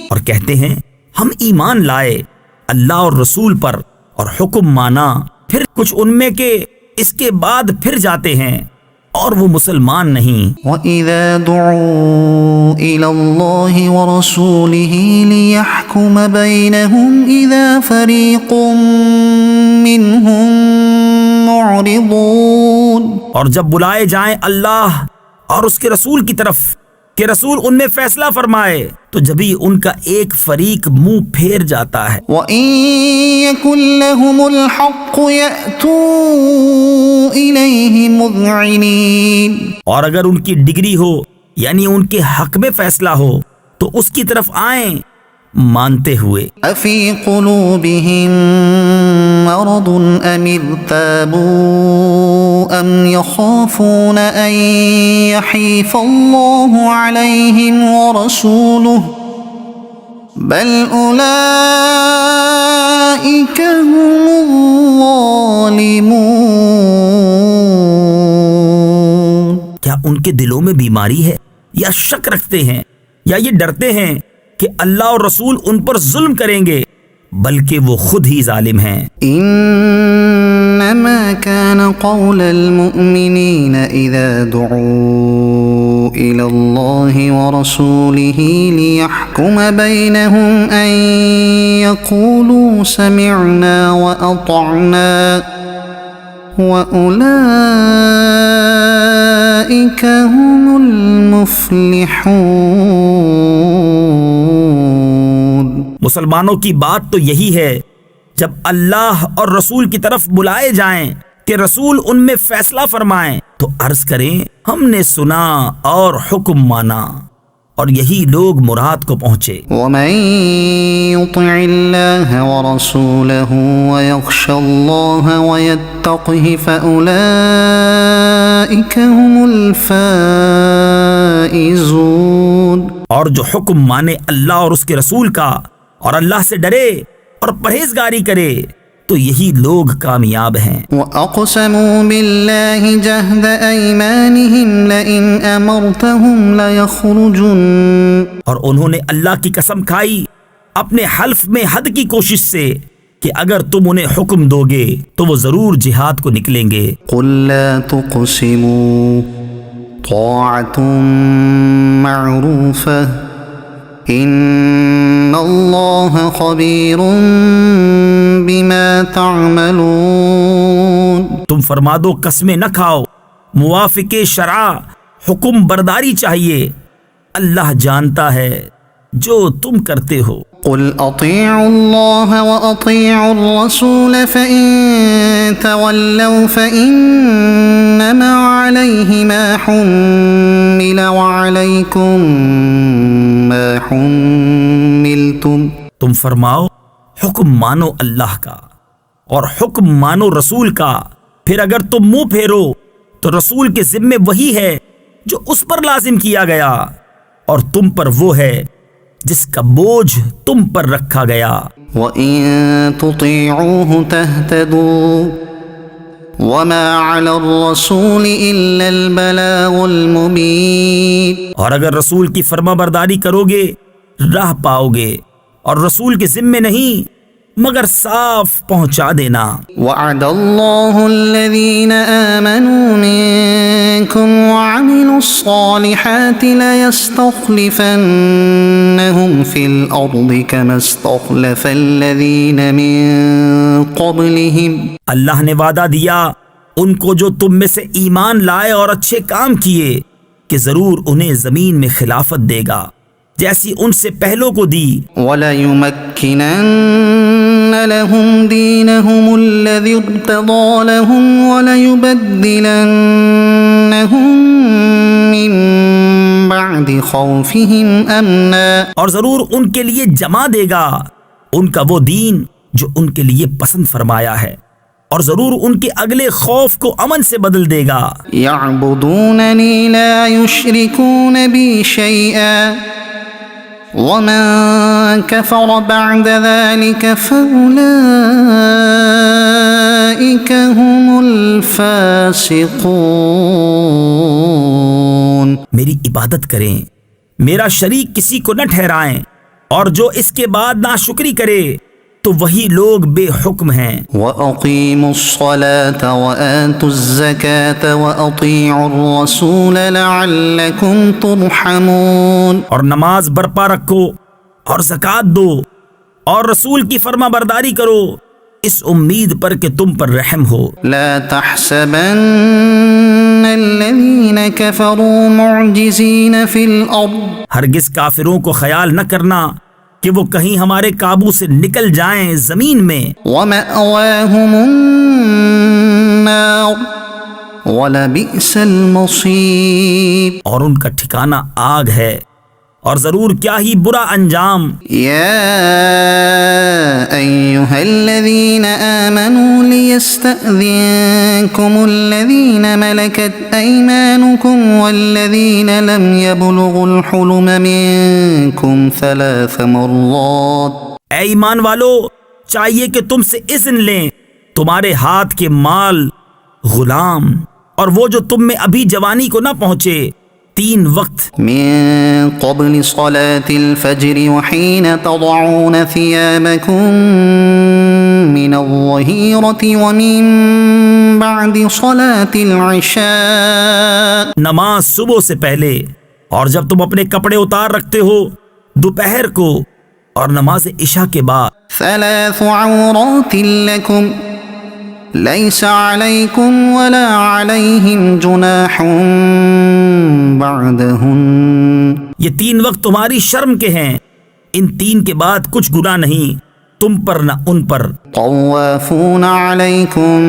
اور کہتے ہیں ہم ایمان لائے اللہ اور رسول پر اور حکم مانا، پھر کچھ ان میں کے اس کے بعد پھر جاتے ہیں اور وہ مسلمان نہیں۔ وَإِذَا دُعُوا إِلَى اللَّهِ وَرَسُولِهِ لِيَحْكُمَ بَيْنَهُمْ إِذَا فَرِيقٌ مِّنْهُمْ مُعْرِضُونَ، اور جب بلائے جائیں اللہ اور اس کے رسول کی طرف کہ رسول ان میں فیصلہ فرمائے، تو جبھی ان کا ایک فریق منہ پھیر جاتا ہے۔ وَإِن يَكُن لَّهُمُ الْحَقُّ يَأْتُوا إِلَيْهِ مُذْعِنِينَ، اور اگر ان کی ڈگری ہو یعنی ان کے حق میں فیصلہ ہو تو اس کی طرف آئیں مانتے ہوئے۔ أَفِي قُلُوبِهِم مَّرَضٌ أَمِ ارْتَابُوا أَمْ يَخَافُونَ أَن يَحِيفَ اللَّهُ عَلَيْهِمْ وَرَسُولُهُ بَلْ أُولَئِكَ هُمُ الظَّالِمُونَ، کیا ان کے دلوں میں بیماری ہے یا شک رکھتے ہیں یا یہ ڈرتے ہیں کہ اللہ اور رسول ان پر ظلم کریں گے، بلکہ وہ خود ہی ظالم ہیں۔ انما كان قول المؤمنين اذا دعوا الى الله ورسوله ليحكم بينهم ان يقولوا سمعنا واطعنا واولئك هم المفلحون۔ مسلمانوں کی بات تو یہی ہے، جب اللہ اور رسول کی طرف بلائے جائیں کہ رسول ان میں فیصلہ فرمائیں تو عرض کریں ہم نے سنا اور حکم مانا، اور یہی لوگ مراد کو پہنچے۔ ومن يطع الله ورسوله ويخش الله ويتقه فأولئك هم الفائزون۔ اور جو حکم مانے اللہ اور اس کے رسول کا اور اللہ سے ڈرے اور پرہیزگاری کرے تو یہی لوگ کامیاب ہیں۔ وَأَقْسَمُوا بِاللَّهِ جَهْدَ أَيْمَانِهِمْ لَئِنْ أَمَرْتَهُمْ لَيَخْرُجُنَّ۔ اور انہوں نے اللہ کی قسم کھائی اپنے حلف میں حد کی کوشش سے کہ اگر تم انہیں حکم دو گے تو وہ ضرور جہاد کو نکلیں گے۔ قُل لَّا تُقْسِمُوا طَاعَةٌ مَّعْرُوفَةٌ إِنَّ اللَّهَ خَبِيرٌ بِمَا تَعْمَلُونَ۔ تم فرما دو قسمیں نہ کھاؤ، موافق شرع حکم برداری چاہیے، اللہ جانتا ہے جو تم کرتے ہو۔ قل اطیعوا اللہ واطیعوا الرسول فإن تولوا فإنما علیہ ما حمل وعلیکم ما حملتم۔ تم فرماؤ حکم مانو اللہ کا اور حکم مانو رسول کا، پھر اگر تم منہ پھیرو تو رسول کے ذمے وہی ہے جو اس پر لازم کیا گیا اور تم پر وہ ہے جس کا بوجھ تم پر رکھا گیا۔ وَإِن تُطِيعُوهُ تَهْتَدُوا وَمَا عَلَى الرَّسُولِ إِلَّا الْبَلَاغُ الْمُبِينُ۔ اور اگر رسول کی فرما برداری کرو گے راہ پاؤ گے، اور رسول کے ذمے نہیں مگر صاف پہنچا دینا۔ وعد اللہ الذین آمنوا منکم وعملوا الصالحات لیستخلفنہم فی الارض کما استخلف الذین من قبلہم۔ اللہ نے وعدہ دیا ان کو جو تم میں سے ایمان لائے اور اچھے کام کیے کہ ضرور انہیں زمین میں خلافت دے گا جیسی ان سے پہلوں کو دی۔ وَلَيُمَكِّنَنَّ لَهُمْ دِينَهُمُ الَّذِي ارْتَضَىٰ لَهُمْ وَلَيُبَدِّلَنَّهُم مِّن بَعْدِ خَوْفِهِمْ أَمْنًا۔ اور ضرور ان کے لیے جما دے گا ان کا وہ دین جو ان کے لیے پسند فرمایا ہے، اور ضرور ان کے اگلے خوف کو امن سے بدل دے گا۔ يَعْبُدُونَنِي لَا يُشْرِكُونَ بِي شَيْئًا وَمَن كَفَرَ بَعْدَ ذَلِكَ فَأُولَئِكَ هُمُ الْفَاسِقُونَ۔ میری عبادت کریں، میرا شریک کسی کو نہ ٹھہرائیں، اور جو اس کے بعد ناشکری کرے تو وہی لوگ بے حکم ہیں۔ وَأَقِيمُوا الصَّلَاةَ وَآتُوا الزَّكَاةَ وَأَطِيعُوا الرَّسُولَ لَعَلَّكُمْ تُرْحَمُونَ۔ اور نماز برپا رکھو اور زکوٰۃ دو اور رسول کی فرما برداری کرو اس امید پر کہ تم پر رحم ہو۔ لا تحسبن الذين كفروا معجزين في الأرض۔ ہرگز کافروں کو خیال نہ کرنا کہ وہ کہیں ہمارے قابو سے نکل جائیں زمین میں۔ وَمَأْوَاهُمُ النَّارُ وَلَبِئْسَ الْمَصِيرُ۔ اور ان کا ٹھکانہ آگ ہے اور ضرور کیا ہی برا انجام۔ يا أيها الذين آمنوا ليستأذنكم الذين ملكت أيمانكم والذين لم يبلغوا الحلم منكم 3 مرات۔ اے ایمان والو، چاہیے کہ تم سے اذن لیں تمہارے ہاتھ کے مال، غلام اور وہ جو تم میں ابھی جوانی کو نہ پہنچے 3 وقت۔ من قبل صلاة الفجر وحين تضعون ثيابكم من الظهيرة ومن بعد صلاة العشاء۔ نماز صبح سے پہلے اور جب تم اپنے کپڑے اتار رکھتے ہو دوپہر کو اور نماز عشاء کے بعد۔ 3 عورات لكم ليس عليكم ولا عليهم جناح بعدهن۔ یہ 3 وقت تمہاری شرم کے ہیں، ان 3 کے بعد کچھ گناہ نہیں تم پر نہ ان پر۔ طوافون عليكم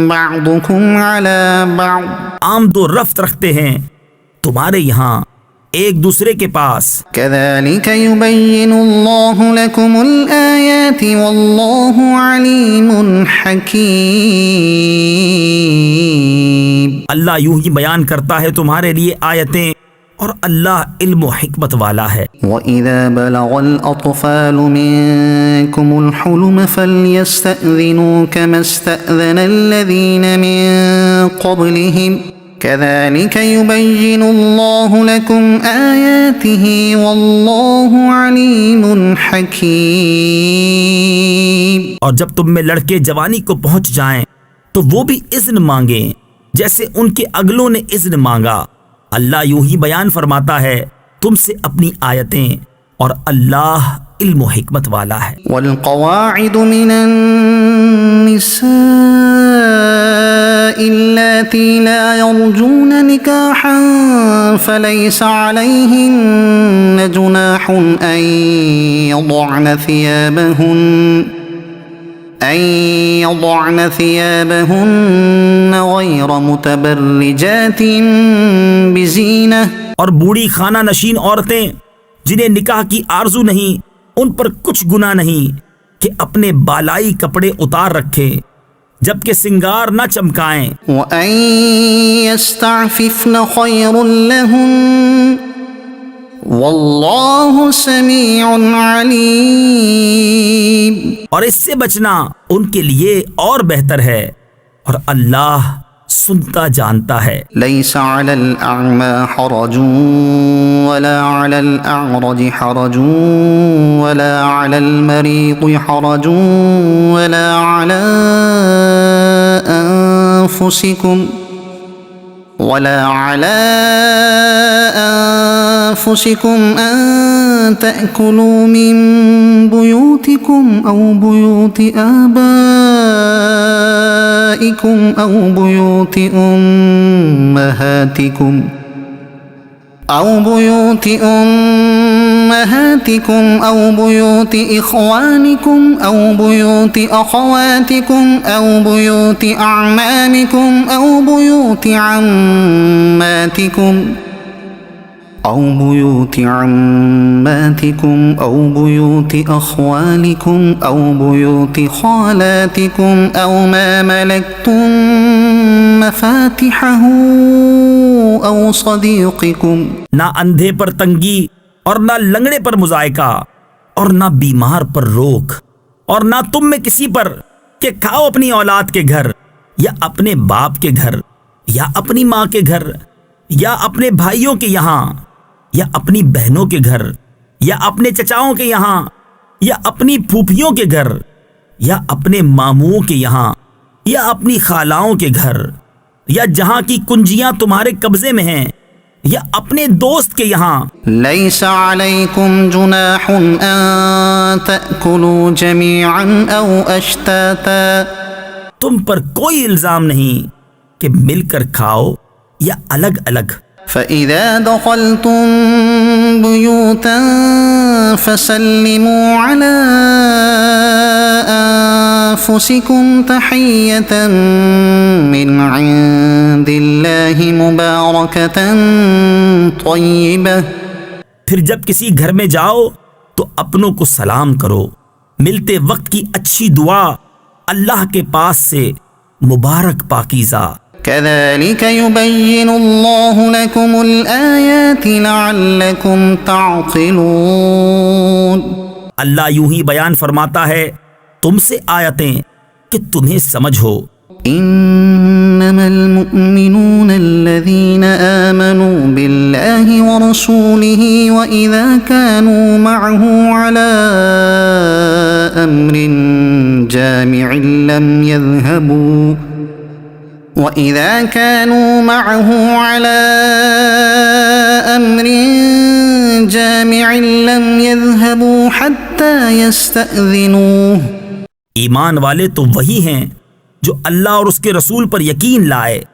بعضكم على بعض۔ آمد و رفت رکھتے ہیں تمہارے یہاں ایک دوسرے کے پاس۔ كذلك يبين الله لكم الآيات والله عليم حكيم۔ اللہ یوں ہی بیان کرتا ہے تمہارے لیے آیتیں اور اللہ علم و حکمت والا ہے۔ وَإِذَا بَلَغَ الْأَطْفَالُ مِنكُمُ الْحُلُمَ فَلْيَسْتَأْذِنُوا كَمَا اسْتَأْذَنَ الَّذِينَ مِن قَبْلِهِمْ كَذَلِكَ يُبَيِّنُ اللَّهُ لَكُمْ آيَاتِهِ وَاللَّهُ عَلِيمٌ حَكِيمٌ۔ اور جب تم میں لڑکے جوانی کو پہنچ جائیں تو وہ بھی اذن مانگیں جیسے ان کے اگلوں نے اذن مانگا۔ اللہ یوں ہی بیان فرماتا ہے تم سے اپنی آیتیں اور اللہ علم و حکمت والا ہے۔ والقواعد من النساء اللاتي لا يرجون نكاحا فليس عليهن جناح أن يضعن ثيابهن غير متبرجات بزينة۔ اور بوڑھی خانہ نشین عورتیں جنہیں نکاح کی آرزو نہیں ان پر کچھ گناہ نہیں کہ اپنے بالائی کپڑے اتار رکھیں جبکہ سنگار نہ چمکائیں۔ وَأَن يَسْتَعْفِفْنَ خَيْرٌ لَهُنَّ وَاللَّهُ سَمِيعٌ عَلِيمٌ۔ اور اس سے بچنا ان کے لیے اور بہتر ہے اور اللہ سنتا جانتا ہے۔ لَيْسَ عَلَى الْأَعْمَى حَرَجٌ وَلَا عَلَى الْأَعْرَجِ حَرَجٌ وَلَا عَلَى الْمَرِيضِ حَرَجٌ وَلَا عَلَى أنفسكم أن تأكلوا من بيوتكم أو بيوت آبائكم أو بيوت أمهاتكم أو بيوت إخوانكم أو بيوت أخواتكم أو بيوت أعمامكم أو بيوت عماتكم أو بيوت أخوالكم أو بيوت خالاتكم أو ما ملكتم مفاتحه أو صديقكم۔ نہ اندھے پر تنگی اور نہ لنگڑے پر مضائقہ اور نہ بیمار پر روک اور نہ تم میں کسی پر کہ کھاؤ اپنی اولاد کے گھر یا اپنے باپ کے گھر یا اپنی ماں کے گھر یا اپنے بھائیوں کے یہاں یا اپنی بہنوں کے گھر یا اپنے چچاؤں کے یہاں یا اپنی پھوپھیوں کے گھر یا اپنے ماموں کے یہاں یا اپنی خالاؤں کے گھر یا جہاں کی کنجیاں تمہارے قبضے میں ہیں یا اپنے دوست کے یہاں۔ لَيْسَ عَلَيْكُمْ جُنَاحٌ أَن تَأْكُلُوا جَمِيعًا أَوْ أَشْتَاتًا۔ تم پر کوئی الزام نہیں کہ مل کر کھاؤ یا الگ الگ۔ فَإِذَا دَخَلْتُم بُيُوتًا فَسَلِّمُوا عَلَىٰ أَنفُسِكُمْ تَحِيَّةً مِّنْ عِندِ اللَّهِ مُبَارَكَةً طَيِّبَةً۔ پھر جب کسی گھر میں جاؤ تو اپنوں کو سلام کرو، ملتے وقت کی اچھی دعا اللہ کے پاس سے مبارک پاکیزہ۔ كذلك يبين الله لكم الآيات لعلكم تعقلون۔ اللہ یوں ہی بیان فرماتا ہے تم سے آیتیں کہ تمہیں سمجھ ہو۔ إنما المؤمنون الذين آمنوا بالله ورسوله وإذا كانوا معه على أمر جامع لم يذهبوا حتى يستأذنوه۔ ایمان والے تو وہی ہیں جو اللہ اور اس کے رسول پر یقین لائے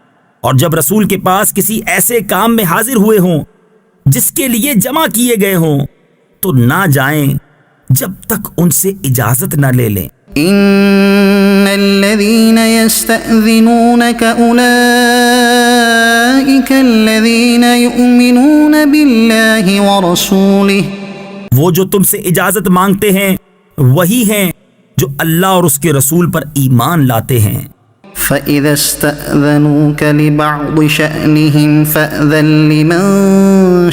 اور جب رسول کے پاس کسی ایسے کام میں حاضر ہوئے ہوں جس کے لیے جمع کیے گئے ہوں تو نہ جائیں جب تک ان سے اجازت نہ لے لیں۔ ان الذين يستأذنونك اولئك أولئك الذين يؤمنون بالله ورسوله وہ جو تم سے اجازت مانگتے ہیں وہی ہیں جو اللہ اور اس کے رسول پر ایمان لاتے ہیں۔ فإذا استأذنوك لبعض شأنهم فأذن لمن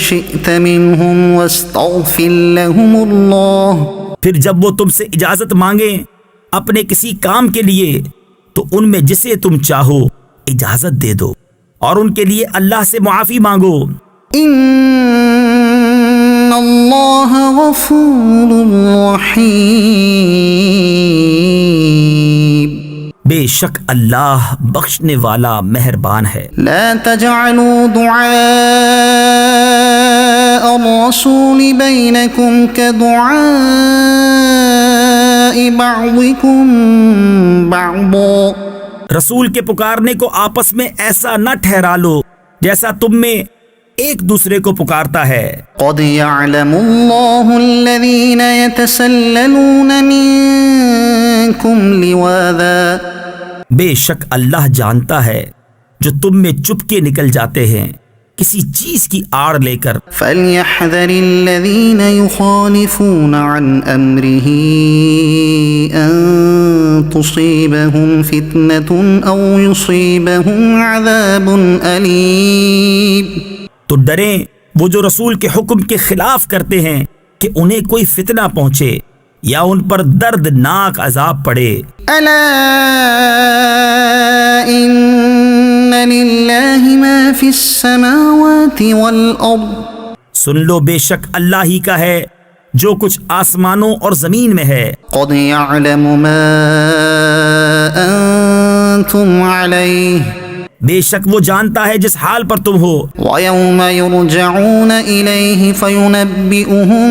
شئت منهم واستغفر لهم الله۔ پھر جب وہ تم سے اجازت مانگیں اپنے کسی کام کے لیے تو ان میں جسے تم چاہو اجازت دے دو اور ان کے لیے اللہ سے معافی مانگو۔ ان اللہ غفور رحیم، بے شک اللہ بخشنے والا مہربان ہے۔ لا تجعلوا دعاء الرسول بینکم كدعاء بعضکم بعضا، رسول کے پکارنے کو آپس میں ایسا نہ ٹھہرا لو جیسا تم میں ایک دوسرے کو پکارتا ہے۔ قد يعلم الله الذين يتسللون منكم لواذا، بے شک اللہ جانتا ہے جو تم میں چپ کے نکل جاتے ہیں کسی چیز کی آڑ لے کر۔ فليحذر الذين يخالفون عن أمره أن تصيبهم فتنة أو يصيبهم عذاب أليم، تو ڈریں وہ جو رسول کے حکم کے خلاف کرتے ہیں کہ انہیں کوئی فتنہ پہنچے یا ان پر دردناک عذاب پڑے۔ ألا إن لله ما في السماوات والأرض، سن لو بے شک اللہ ہی کا ہے جو کچھ آسمانوں اور زمین میں ہے۔ قد يعلم ما أنتم عليه، بے شک وہ جانتا ہے جس حال پر تم ہو۔ ويوم يرجعون إليه فينبئهم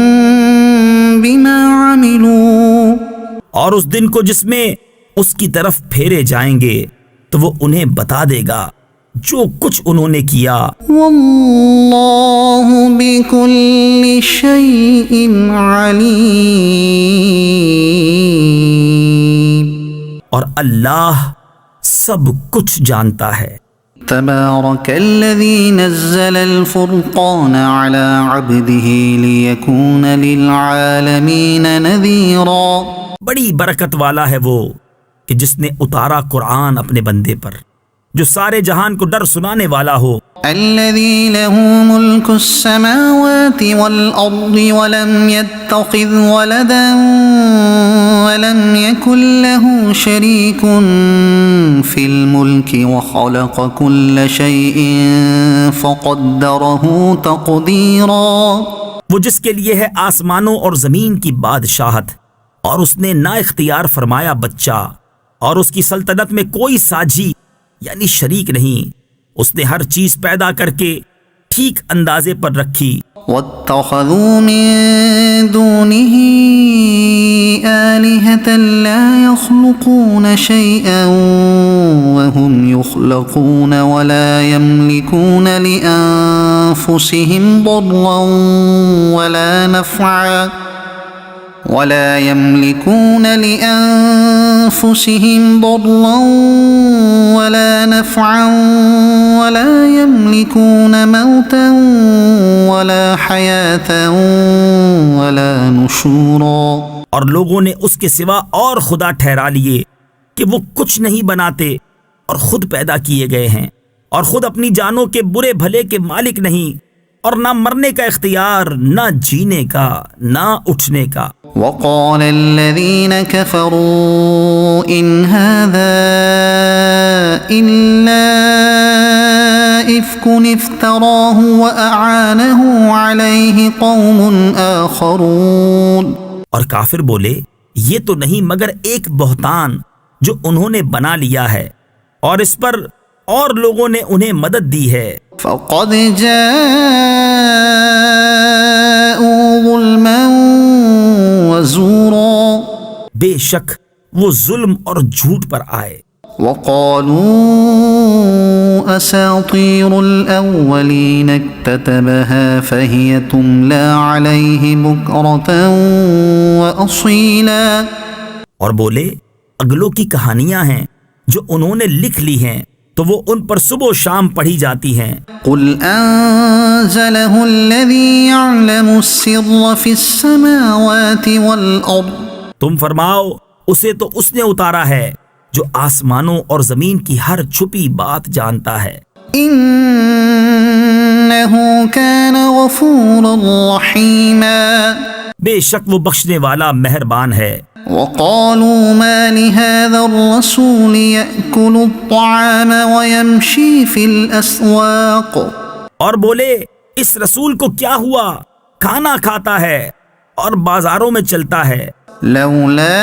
بما عملوا، اور اس دن کو جس میں اس کی طرف پھیرے جائیں گے تو وہ انہیں بتا دے گا جو کچھ انہوں نے کیا۔ والله بكل شيء عليم، اور اللہ سب کچھ جانتا ہے۔ تبارك الذي نزل الفرقان على عبده ليكون للعالمين نذيرا، بڑی برکت والا ہے وہ کہ جس نے اتارا قرآن اپنے بندے پر جو سارے جہان کو ڈر سنانے والا ہو۔ الذي له ملك السماوات والأرض ولم يتخذ ولدا ولم يكن له شريك في الملك وخلق كل شيء فقدره تقديرا، وہ جس کے لیے ہے آسمانوں اور زمین کی بادشاہت اور اس نے نا اختیار فرمایا بچہ، اور اس کی سلطنت میں کوئی ساجی یعنی شریک نہیں، اس نے ہر چیز پیدا کر کے ٹھیک اندازے پر رکھی۔ واتخذوا من دونه آلهة لا يخلقون شيئا وهم يخلقون ولا يملكون لأنفسهم ضرا ولا نفعا ولا يملكون موتا ولا حياة ولا نشورا، اور لوگوں نے اس کے سوا اور خدا ٹھہرا لیے کہ وہ کچھ نہیں بناتے اور خود پیدا کیے گئے ہیں اور خود اپنی جانوں کے برے بھلے کے مالک نہیں، اور نہ مرنے کا اختیار، نہ جینے کا، نہ اٹھنے کا۔ وقال الذين كفروا إن هذا إلا إفك افتراه وأعانه عليه قوم آخرون، اور کافر بولے یہ تو نہیں مگر ایک بہتان جو انہوں نے بنا لیا ہے اور اس پر اور لوگوں نے انہیں مدد دی ہے۔ فقد جاءوا ظلما وزورا، بے شک وہ ظلم اور جھوٹ پر آئے۔ وقالوا أساطير الأولين اكتتبها فهي تملى عليه بكرة وأصيلا، اور بولے اگلوں کی کہانیاں ہیں جو انہوں نے لکھ لی ہیں تو وہ ان پر صبح و شام پڑھی جاتی ہیں۔ قل انزله الذي يعلم السر في السماوات والارض، تم فرماؤ اسے تو اس نے اتارا ہے جو آسمانوں اور زمین کی ہر چھپی بات جانتا ہے۔ انه كان غفورا رحيما، بے شک وہ بخشنے والا مہربان ہے۔ وقالوا ما لهذا الرسول يأكل الطعام ويمشي في الأسواق، اور بولے اس رسول کو کیا ہوا، کھانا کھاتا ہے اور بازاروں میں چلتا ہے۔ لولا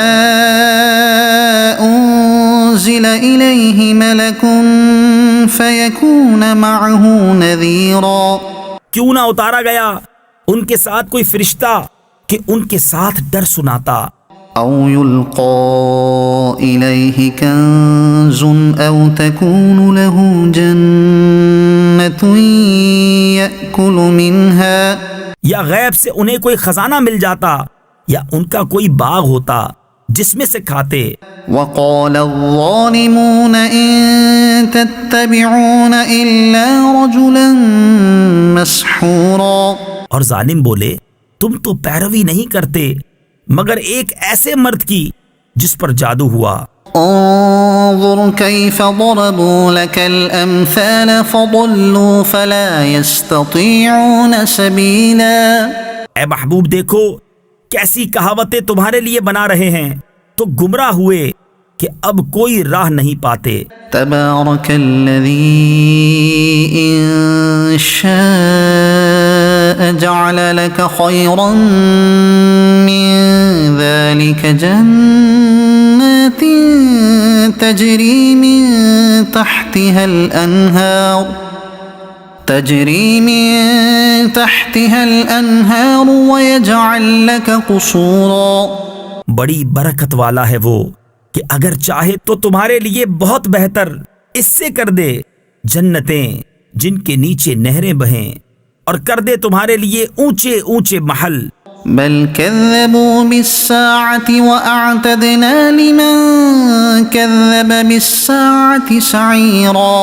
أنزل إليه ملك فيكون معه نذيرا، کیوں نہ اتارا گیا ان کے ساتھ کوئی فرشتہ کہ ان کے ساتھ ڈر سناتا۔ أو يلقى إليه كنز أو تكون له جنة يأكل منها، یا غیب سے انہیں کوئی خزانہ مل جاتا یا ان کا کوئی باغ ہوتا جس میں سے کھاتے۔ وقال الظالمون إن تتبعون إلا رجلا مسحورا، اور ظالم بولے تم تو پیروی نہیں کرتے مگر ایک ایسے مرد کی جس پر جادو ہوا۔ انظر كيف ضربوا لك الأمثال فضلوا فلا يستطيعون سبيلا، اے محبوب دیکھو کیسی کہاوتیں تمہارے لیے بنا رہے ہیں تو گمراہ ہوئے کہ اب کوئی راہ نہیں پاتے۔ تبارك الذي إن شاء جعل لك خيرا من ذلك جنات تجري من تحتها الأنهار ويجعل لك قصورا، بڑی برکت والا ہے وہ کہ اگر چاہے تو تمہارے لیے بہت بہتر اس سے کر دے جنتیں جن کے نیچے نہریں بہیں، اور کر دے تمہارے لیے اونچے اونچے محل۔ بل كذبوا بالساعة وأعتدنا لمن كذب بالساعة سعيرا،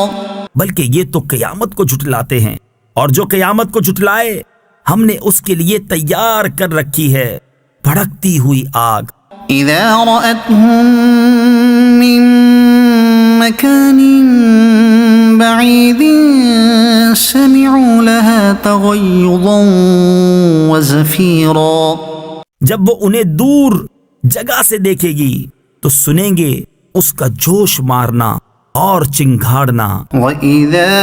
بلکہ یہ تو قیامت کو جھٹلاتے ہیں، اور جو قیامت کو جھٹلائے ہم نے اس کے لیے تیار کر رکھی ہے بھڑکتی ہوئی آگ۔ إذا رأتهم من مكان بعيد سمعوا لها تغيظا وزفيرا، جب وہ انہیں دور جگہ سے دیکھے گی تو سنیں گے اس کا جوش مارنا اور چنگھاڑنا۔ وَإِذَا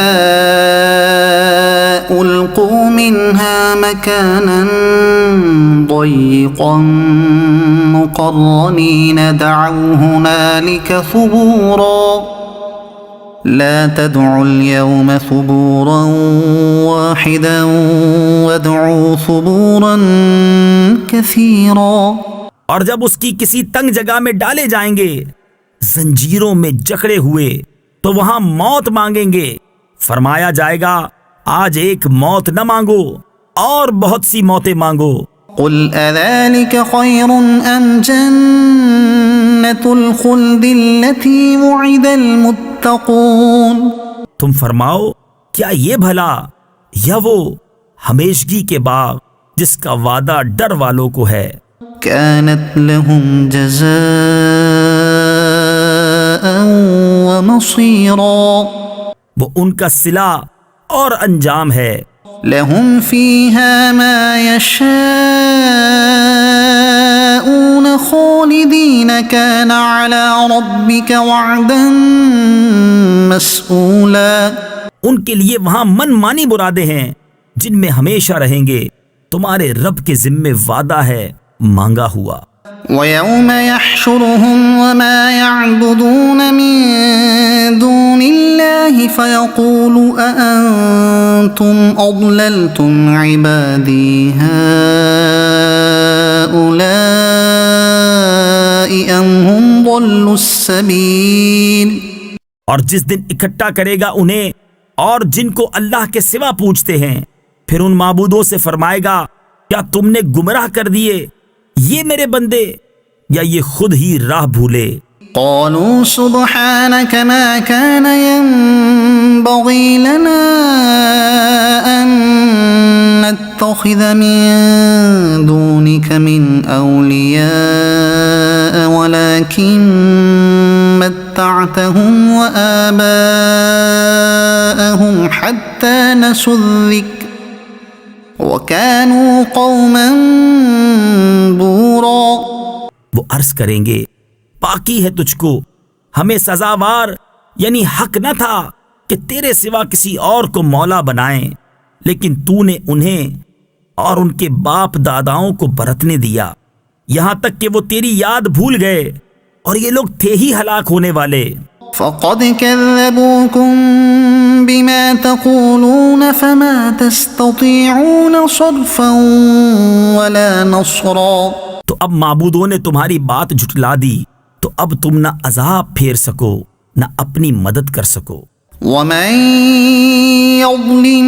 أُلْقُوا مِنْهَا مَكَانًا ضَيِّقًا مُقَرَّنِينَ دَعَوْا هُنَالِكَ ثُبُورًا، لا تدعوا اليوم ثبورا واحدا وادعوا ثبورا كثيرا، اور جب اس کی کسی تنگ جگہ میں ڈالے جائیں گے زنجیروں میں جکڑے ہوئے تو وہاں موت مانگیں گے، فرمایا جائے گا آج ایک موت نہ مانگو اور بہت سی موتیں مانگو۔ قل أذلك خير أم جنة الخلد التي وعد المتقون، تم فرماؤ کیا یہ بھلا یا وہ ہمیشگی کے باغ جس کا وعدہ ڈر والوں کو ہے۔ كانت لهم جزاء ومصيرا، وہ ان کا صلہ اور انجام ہے۔ لهم فيها ما يشاءون خالدين كان على ربك وعدا مسئولا، ان کے لیے وہاں من مانی مرادیں ہیں جن میں ہمیشہ رہیں گے، تمہارے رب کے ذمے وعدہ ہے مانگا ہوا۔ وَيَوْمَ يَحْشُرُهُمْ وَمَا يَعْبُدُونَ مِن دُونِ اللَّهِ فَيَقُولُ أَأَنْتُمْ أَضْلَلْتُمْ عِبَادِي هَؤُلَاءِ أَمْ هُمْ ضَلُّوا السَّبِيلَ، اور جس دن اکٹھا کرے گا انہیں اور جن کو اللہ کے سوا پوچھتے ہیں، پھر ان معبودوں سے فرمائے گا کیا تم نے گمراہ کر دیے یہ میرے بندے یا یہ خود ہی راہ بھولے۔ قالوا سبحانك ما كان ينبغي لنا أن نتخذ من دونك من أولياء ولكن متعتهم وآباءهم حتى نسوا الذكر وكانوا قوما بورا. وہ عرض کریں گے پاکی ہے تجھ کو، ہمیں سزاوار یعنی حق نہ تھا کہ تیرے سوا کسی اور کو مولا بنائیں، لیکن تو نے انہیں اور ان کے باپ داداؤں کو برتنے دیا یہاں تک کہ وہ تیری یاد بھول گئے، اور یہ لوگ تھے ہی ہلاک ہونے والے. فقد كذبوكم بما تقولون فما تستطيعون صرفا ولا نصرا. تو اب معبودوں نے تمہاری بات جھٹلا دی، تو اب تم نہ عذاب پھیر سکو نہ اپنی مدد کر سکو. ومن يظلم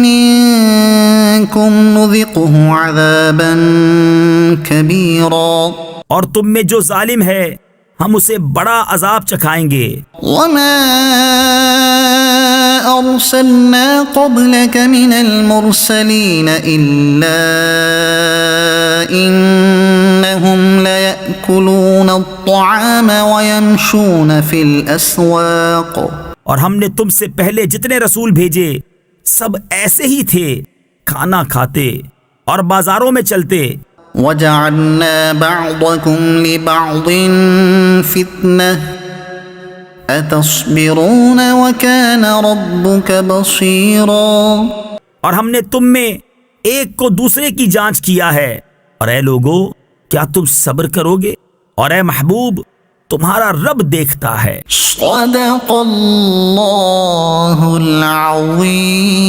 منكم نذقه عذابا كبيرا. اور تم میں جو ظالم ہے ہم اسے بڑا عذاب چکھائیں گے. وما أرسلنا قبلك من المرسلين إلا إنهم ليأكلون الطعام ويمشون في الأسواق. اور ہم نے تم سے پہلے جتنے رسول بھیجے سب ایسے ہی تھے، کھانا کھاتے اور بازاروں میں چلتے. وَجَعَلْنَا بَعْضَكُمْ لِبَعْضٍ فِتْنَةً أَتَصْبِرُونَ وَكَانَ رَبُّكَ بَصِيرًا. اور ہم نے تم میں ایک کو دوسرے کی جانچ کیا ہے. اور اے لوگو، کیا تم صبر کرو گے؟ اور اے محبوب، تمہارا رب دیکھتا ہے. صدق اللہ العظیم.